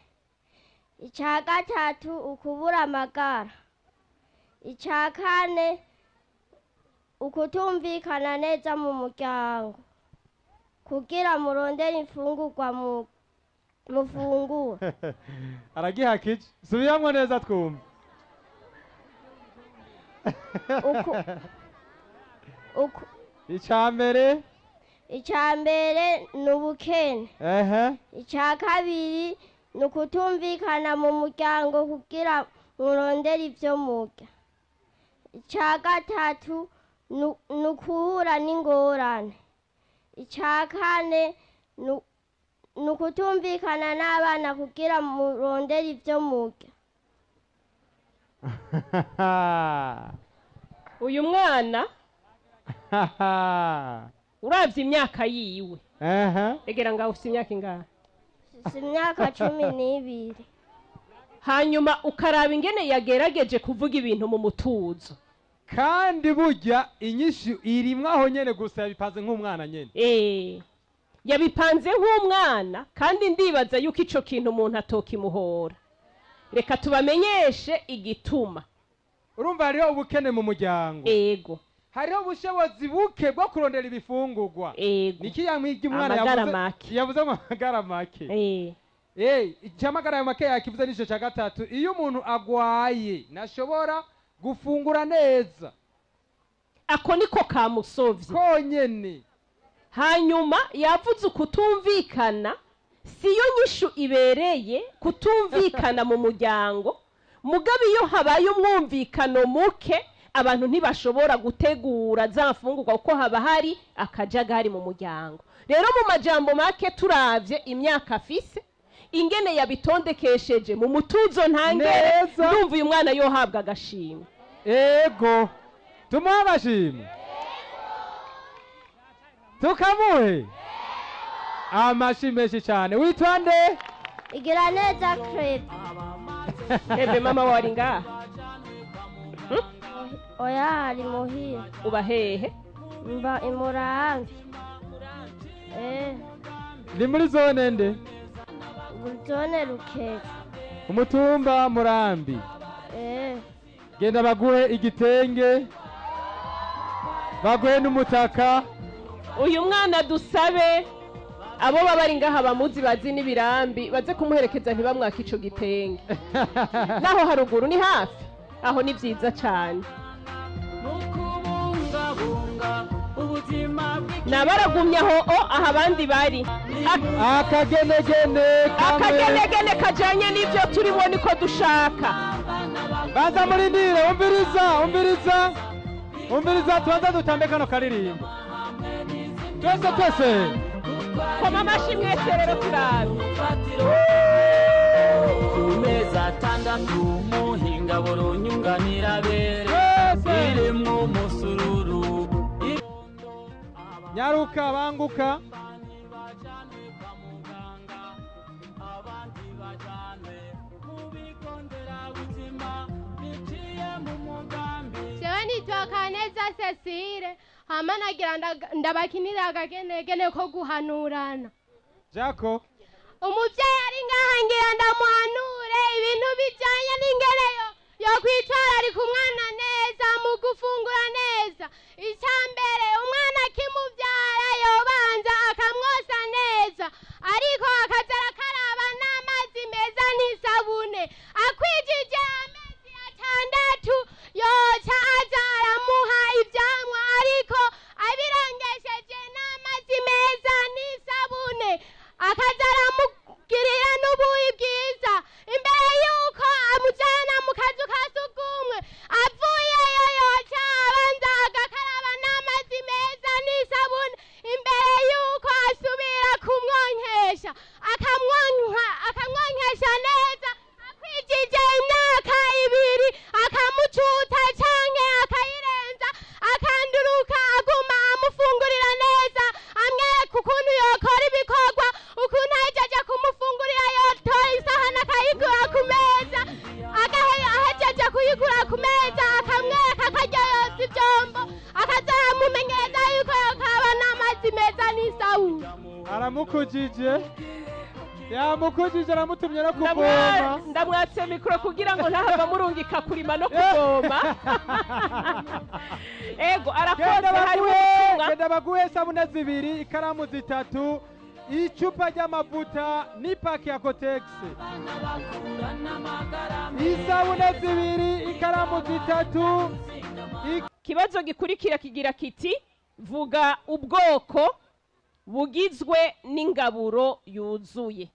icya gatatu ukubura amagara icya kane ukutumvikana neza mu muryango kugira murondere imfungurwa mufungura aragihakije subiyamwo neza twumva icambere ni ubukene icya kabiri ni ukutumvikana mu muryango kugira murondere ibyo murya icya gatatu ni ukuhura n'ingorane icya kane ni ukutumvikana n'abana kugira murondere ibyo murya uyu mwana uravye imyaka yiwe egera ngaho ufite imyaka ingahe? imyaka 12. hanyuma ukaraba ingene yagerageje kuvuga ibintu mu mutuzo, kandi burya inyishu irimwe aho nyene gusa yabipanze nk'umwana nyene. Yabipanze nk'umwana, kandi ndibaza yuko ico kintu umuntu atokimuhora. Reka tubamenyeshe igituma. Urumva hariho ubukene mu muryango. Ego. Hariho ubushobozi buke bwo kurondera ibifungurwa. Niki yamwigi umwana yavuze ngo amagara make. Icyamagara make yakivuze n'icyo cya gatatu. Iyo umuntu agwaye nashobora gufungura neza. Ako niko kamusovye. Konyene. Hanyuma yavuze ukutumvikana, siyo nyishu ibereye kutumvikana mu muryango. Mugabe iyo habaye umwumvikano muke, abantu ntibashobora gutegura za mfungurwa kuko haba hari akajagari mu muryango. Rero mu majambo make turavye imyaka afise, ingene yabitondekesheje mu mutuzo ntangere, ndumva uyu mwana yohabwa agashimwe. Ego. Tumuha agashimwe. Tukamuhe. Amashimeshi cyane. Witwa nde? Igiraneza Crete. Ebe mama wari ngaha? Oya ari muhira. Uba hehe? Mba imurambi. Ni muri zone nde? Zone Rukeke. Umutumba Murambi. Genda baguhe igitenge, baguhe n'umutaka. Uyu mwana dusabe abo babari ngaha bamuzi bazi n'ibirambi baze kumuherekeza ntibamwaka ico gitenge. Naho haruguru ni hafi, aho ni vyiza cyane. Nabaragumye aho aha abandi bari. Akagenegene kajanye n'ivyo turimo niko dushaka. Baza muri ndire, umviriza tubanza dutambe kano karirimbo. Twese koma amashi mwese rero turabe. Kumeza atandatu muhinga burunyunganira bere irimwo umusururu nyaruka banguka. Jewe nitwa Kaneza Cecile, hama nagira ndabakinira agagenegene ko guhanurana. Jako umuvyeyi ari ngaha ngira ndamuhanure ibintu bijanye n'ingene yo kwitwara ari kumwana neza mu gufungura neza. Icyambere umwana kimuvyara yobanza akamwosa neza, ariko akazara karaba n'amazi meza n'isabune. Akwijije amezi 6 yoca azara muha ivyamwa, ariko abirongesheje n'amazi meza n'isabune akazara mugirira n'ubuyi bwiza. Imbere yuko amujana mu kazu ka sugumwe, avuyeyo yoca abanza agakaraba n'amazi meza n'isabune imbere yuko asubira kumwonkesha, akamwonkesha neza. Akwijije imyaka 2 akamucuta canke akayirenza, akanduruka aguma amufungurira neza, amwereka ukuntu yokora ibikorwa, ukuntu ahejeje kumufungurira yotora isahani akayikura ku meza, ahejeje kuyikura ku meza akamwereka akarya yose ivyombo, akaza aramumenyereza yuko yokaba n'amazi meza n'isabune. Aramukujije aramutumye no kuvoma. Ndamwatse mikoro kugira ngo ntahava murungika kurima no kuvoma. Ego arakoze. Genda baguhe sabune 2, ikaramu 3, icupa ry'amavuta n'ipaki ya Kotex. Isabune 2, ikaramu 3. Kibazo gikurikira kigira kiti vuga ubwoko bugizwe n'ingaburo yuzuye.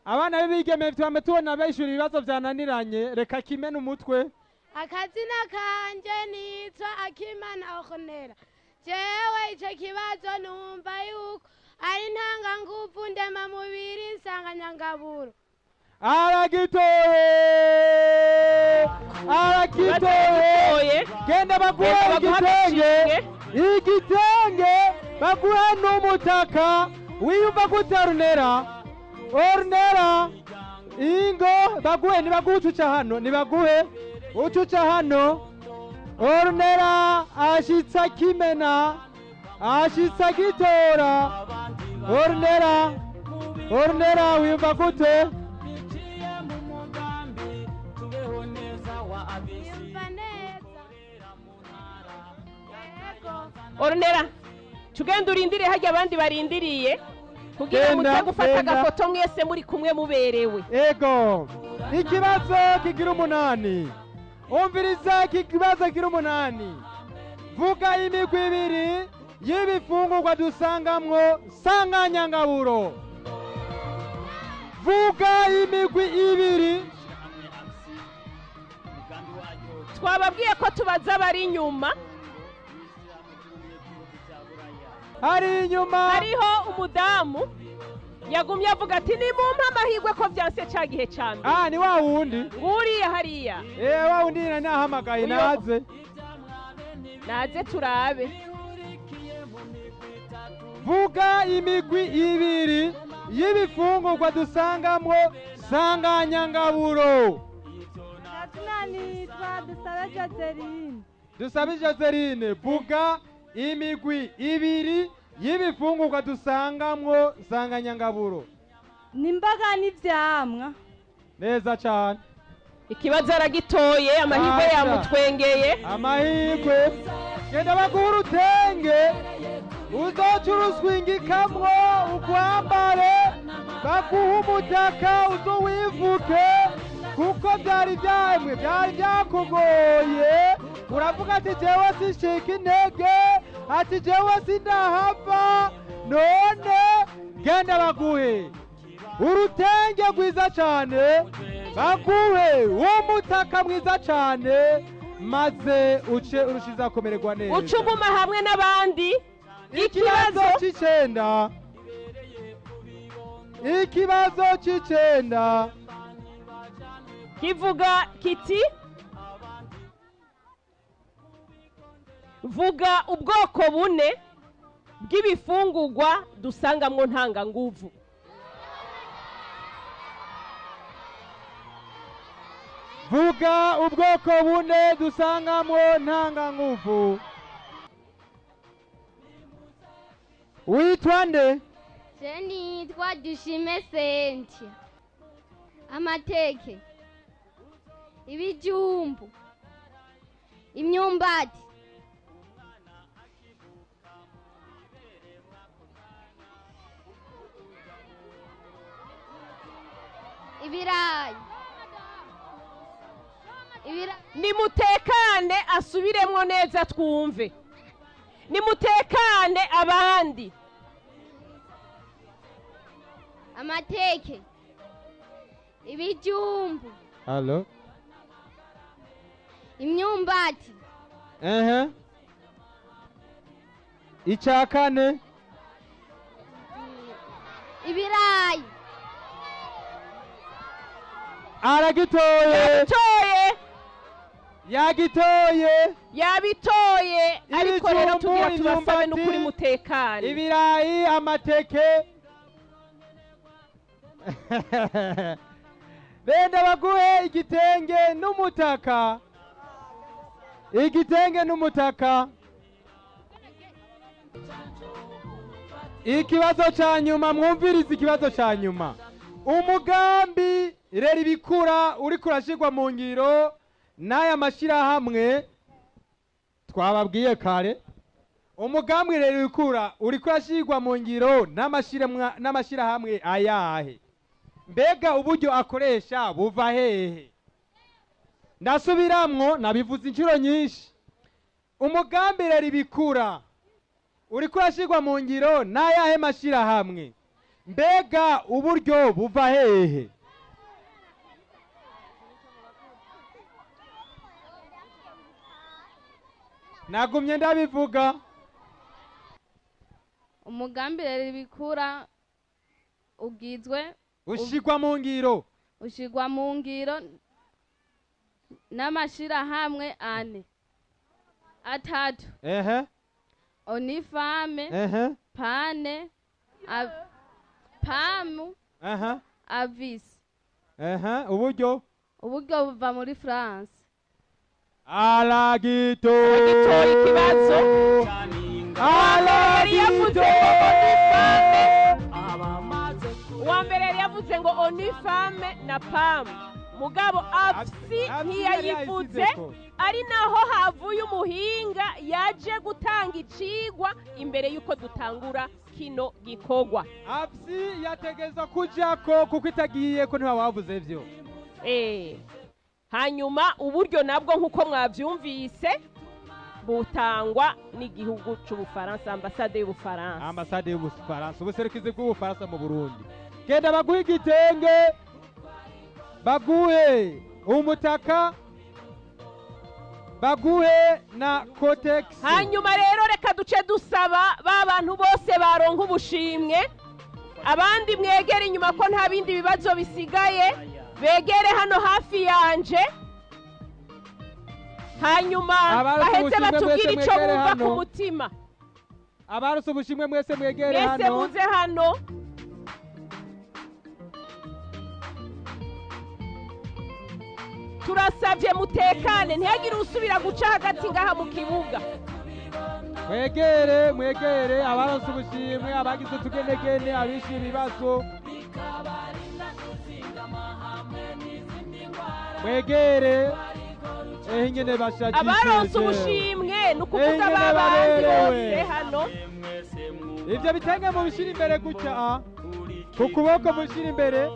Abana b'ibigeme twame tubona beshura ibibazo byananiranye, reka kimena umutwe. Akazina kanje nitwa Akimana Okonera. Jewe ico kibazo numva yuko ari ntanga nguvu ndema mubiri nsanganyangaburo. Aragitoye genda baguhe igitenge igitenge baguhe n'umutaka wiyumva gute ornera ingo baguhe nibaguhe ucuca hano nibaguhe ucuca hano ornera ashitsa kimena ashitsa gitora ornera wiyumva gute Ornera tugenda urindire hajya abandi barindiriye kugira ngo muze gufata agafoto mwese muri kumwe muberewe. Ego ikibazo kigira 8 umviriza ikibazo kigira 8 vuga imigwi ibiri y'ibifungurwa dusangamwo sanganyangaburo vuga imigwi ibiri twababwiye ko tubaza bari inyuma hari inyuma hariho umudamu yagumye avuga ati ni mumpa amahirwe ko byanse cya gihe cya mbere ni wa wundi nguriya hariya wa wundi nahamagaye naze turabe vuga imigwi ibiri y'ibifungurwa dusangamwo sanganyangaburo dusabe Joseline vuga imigwi ibiri y'ibifungurwa dusangamwo sanganyangaburo n'imboga n'ivyamwa neza cyane ikibazo aragitoye amahirwe yamutwengeye amahirwe genda baguha urutenge uzoca uruswingikamwo ugwambare baguha umutaka uzowivuke kuko byari byakugoye uravuga ati jewe sinshika intege ati jewe sindahava none genda baguhe urutenge rwiza cyane baguhe umutaka mwiza cyane maze uce urushiza kumererwa neza ucuguma hamwe n'abandi ikibazo c'icenda kivuga kiti vuga ubwoko bune bw'ibifungurwa dusangamwo ntanganguvu vuga ubwoko bune dusangamwo ntanganguvu witwa nde je nitwa Dushime Sentia amateke ibijumbu imyumbati ibirayi nimutekane asubiremwo neza twumve nimutekane abandi amateke ibijumbu Halo imyumbati icakane ibirayi aragitoye yabitoye ariko rero tugira tubasabe n'ukuri mutekane ibirayi amateke benda baguhe igitenge n'umutaka ikibazo ca nyuma mwumvirize ikibazo ca nyuma umugambi rero ibikura uriko urashirwa mu ngiro n'aya mashirahamwe twababwiye kare umugambi rero ibikura uriko urashirwa mu ngiro n'amashirahamwe ayahe mbega uburyo akoresha buva hehe ndasubiramwo nabivuze inshuro nyinshi umugambi rero ibikura uriko urashirwa mu ngiro n'ayahe mashirahamwe mbega uburyo buva hehe nagumye ndabivuga umugambi rero ibikura ugizwe ushirwa mu ngiro n'amashirahamwe ane atatu onifame pane pamu avisi uburyo buva muri France. Alagito ikibazo Alagito uwa mbere yari yavuze ngo onifame na pamu mugabo afsi ntiyayivuze ari naho havuye umuhinga yaje gutanga icigwa imbere yuko dutangura kino gikorwa. Afsi yategeza kujako kuko itagiye ko ntiwa wavuze ivyo. Hanyuma uburyo nabwo nkuko mwavyumvise butangwa n'igihugu c'Ubufaransa, ambasade y'Ubufaransa. Ambasade y'Ubufaransa, ubuserukizi bw'Ubufaransa mu Burundi. Genda baguhe igitenge, baguhe umutaka, baguhe na Kotex. Hanyuma rero reka duce dusaba ba bantu bose baronka ubushimwe, abandi mwegere inyuma ko nta bindi bibazo bisigaye, begere hano hafi yanje, hanyuma baheze batubwire ico bumva ku mutima. Abarose ubushimwe mwese mwegere hano. Mwese muze hano. Turasavye mutekane ntihagire usubira guca hagati ngaha mu kibuga. Mwegere abarose ubushimwe, abagize utugenegene, abishira ibibazo. Mwegere ingene bashakishije. Abaronse ubushimwe nukuvuga babandi bose hano. Ivyo bitenge mu bishira imbere gutya ku kuboko mushira imbere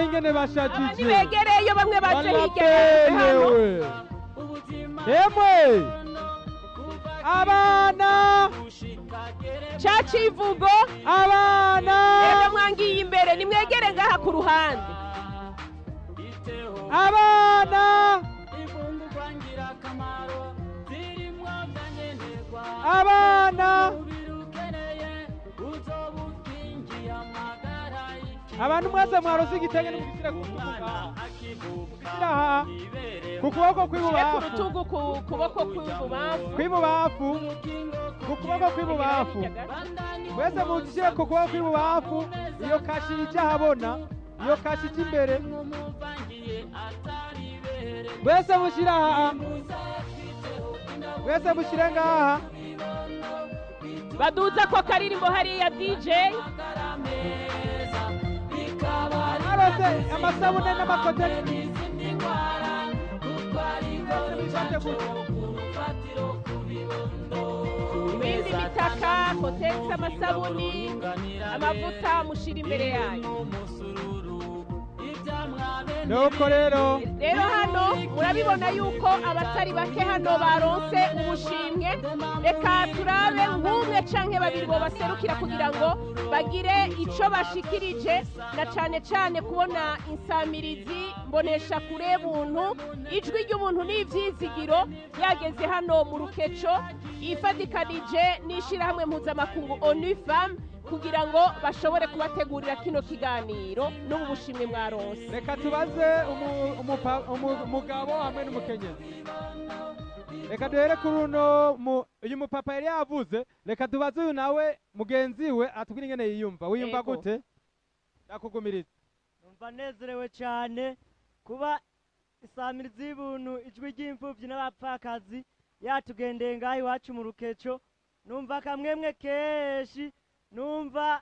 ingene bashakishije. Nibegereyo bamwe baje hirya hano. Yemwe abana cacivugo abana yemwe mwangiye imbere nimwegere ngaha ku ruhande. Abana abana abantu mwese mwarose igitenge n'umugisira kuvuga ku kuboko kw'ibubafu ku rutugu ku kuboko kw'ibubafu ku kuboko kw'ibubafu mwese mugishire ku kuboko kw'ibubafu iyo kashi icyahabona iyo kashi cy'imbere mwese mushira aha mwese mushire ngaha baduza ko karirimbo hariya DJ arose amasabune n'amakote ibindi mitaka kotegisi amasabuni amavuta mushira imbere yayo. Nuko rero hano murabibona yuko abatari bake hano baronse ubushimwe. Reka turabe nk'umwe canke babiri bo baserukira kugira ngo bagire ico bashikirije, na cane cane kubona insamirizi mbonesha kure buntu ijwi ry'umuntu n'ivyizigiro yageze hano mu rukeco ifadikanije n'ishirahamwe mpuzamakungu ONU-FEM kugira ngo bashobore kubategurira kino kiganiro n'ubu bushimwe mwaronse. Reka tubaze umugabo hamwe n'umukenyezi. Reka duhere kuri uyu mupapa yari yavuze, reka tubaze uyu nawe mugenzi we atubwire ingene yiyumva. Wiyumva gute? Yakugumiriza. Numva nezerewe cyane kuba isamirizi y'ibuntu ijwi ry'imfuvyi n'abapfakazi yatugendeye ngaho iwacu mu rukeco. Numva kamwemwe kenshi, numva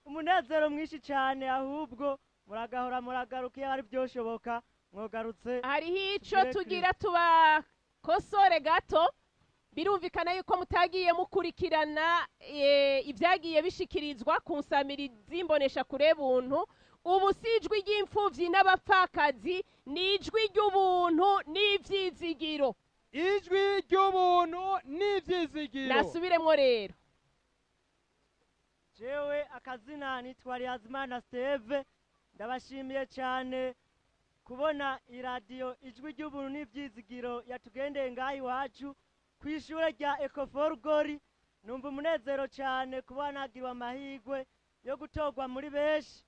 umunezero mwinshi cyane, ahubwo muragahora muragaruka iyo ari byoshoboka mwogarutse. Hariho ico tugira tubakosore gato, birumvikana yuko mutagiye mukurikirana ibyagiye bishikirizwa ku nsamirizi mbonesha kure buntu. Ubu si ijwi ry'imfuvyi n'abapfakazi, ni ijwi ry'ubuntu n'ivyizigiro. Ijwi ry'ubuntu n'ivyizigiro. Nasubiremwo rero. Jewe akazina nitwa Yazimana Steve, ndabashimiye cyane kubona iradiyo ijwi ry'ubuntu n'ivyizigiro yatugendeye ngaho iwacu kw'ishure rya Ecoforgori. Numva umunezero cyane kuba nagirwa amahirwe yo gutorwa muri benshi,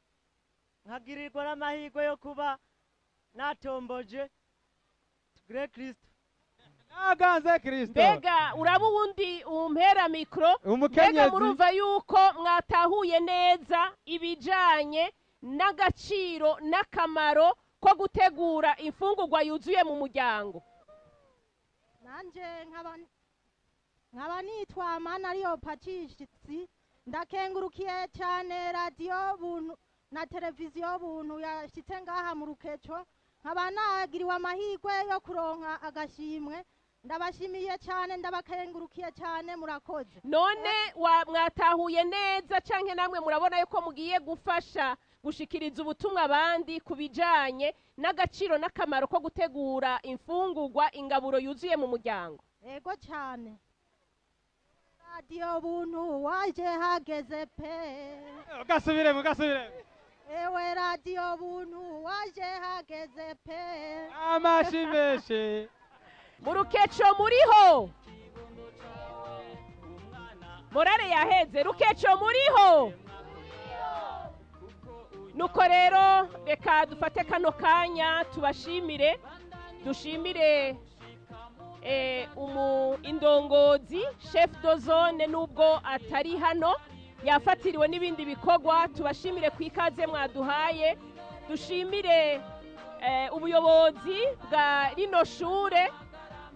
nkagirirwa n'amahirwe yo kuba natomboje. Tugire Kristo. aganze Kristo. Mbega uraba uwundi umpera mikro. Umukenyezi. Mbega murumva yuko mwatahuye neza ibijanye n'agaciro n'akamaro ko gutegura imfungurwa yuzuye mu muryango. Nanje nkaba nitwa Amana ariyo Patishitsi, ndakengurukiye cyane radio buntu na televiziyo buntu yashitse ngaha mu Rukeco, nkaba nagiriwe amahirwe yo kuronka agashimwe. Ndabashimiye cyane, ndabakengurukiye cyane, murakoze. None mwatahuye neza canke namwe murabona yuko mugiye gufasha gushikiriza ubutumwa abandi kubijanye n'agaciro n'akamaro ko gutegura imfungurwa ingaburo yuzuye mu muryango? Ego cyane. Radio buntu waje hageze pe. Gasubire. Ewe radio buntu waje hageze pe. Amashimeshe. Mu Rukeco muriho? Morare yaheze. Rukeco muriho? Nuko rero reka dufate kano kanya tubashimire, dushimire indongozi chef de zone nubwo atari hano yafatiriwe n'ibindi bikorwa, tubashimire ku ikaze mwaduhaye, dushimire ubuyobozi bwa rino shure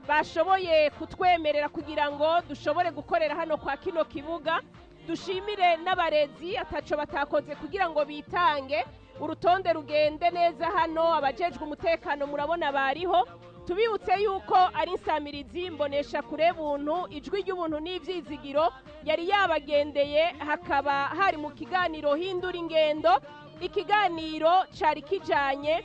bashoboye kutwemerera kugira ngo dushobore gukorera hano kwa kino kibuga, dushimire n'abarezi ataco batakoze kugira ngo bitange urutonde rugende neza hano, abajejwe umutekano murabona bariho, tubibutse yuko ari insamirizi mbonesha kure buntu, ijwi ry'ubuntu n'ivyizigiro yari yabagendeye, hakaba hari mu kiganiro hindura ingendo, ikiganiro cari kijanye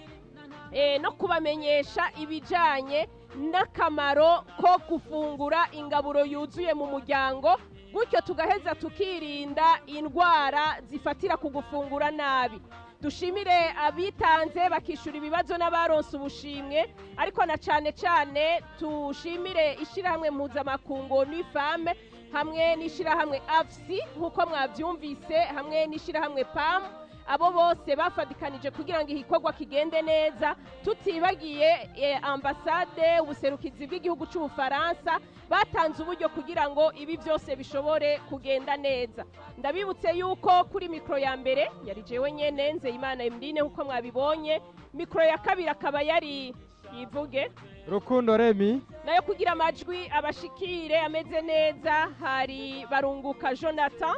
no kubamenyesha ibijanye n'akamaro ko gufungura ingaburo yuzuye mu muryango, gutyo tugaheza tukirinda indwara zifatira ku gufungura nabi. Dushimire abitanze bakishura ibibazo n'abaronse ubushimwe, ariko na cane cane tushimire ishirahamwe mpuzamakungu n'ifame hamwe n'ishirahamwe AFSI nk'uko mwavyumvise, hamwe n'ishirahamwe PAM, abo bose bafadikanije kugira ngo igikorwa kigende neza, tutibagiye ambasade ubuserukizi bw'igihugu c'Ubufaransa batanze uburyo kugira ngo ibi byose bishobore kugenda neza. Ndabibutse yuko kuri mikro ya mbere yari jewe nyene Nzeyimana Emeline nkuko mwabibonye, mikro ya kabiri akaba yari yivuge Rukundo Remi, nayo kugira amajwi abashikire ameze neza hari Barunguka Jonathan,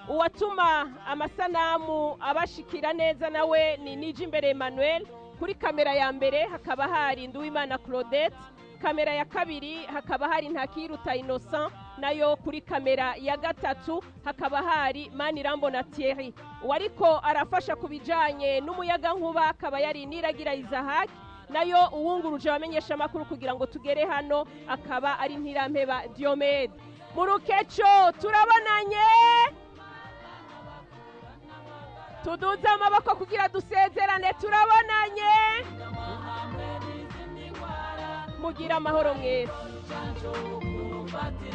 uwatuma amasanamu abashikira neza nawe ni Nijimbere Emmanuel, kuri kamera ya mbere hakaba hari Nduwimana Claudette, kamera ya kabiri hakaba hari Ntakiruta Innocent, nayo kuri kamera ya gatatu hakaba hari Manirambona Thierry, uwariko arafasha kubijanye n'umuyaga nkuba akaba yari Niragira Isaac, nayo uwunguruje abamenyesha amakuru kugira ngo tugere hano akaba ari Ntirampeba Diomede. Mu Rukeco turabonanye, tuduze amaboko kugira dusezerane, turabonanye, mugira amahoro mwese.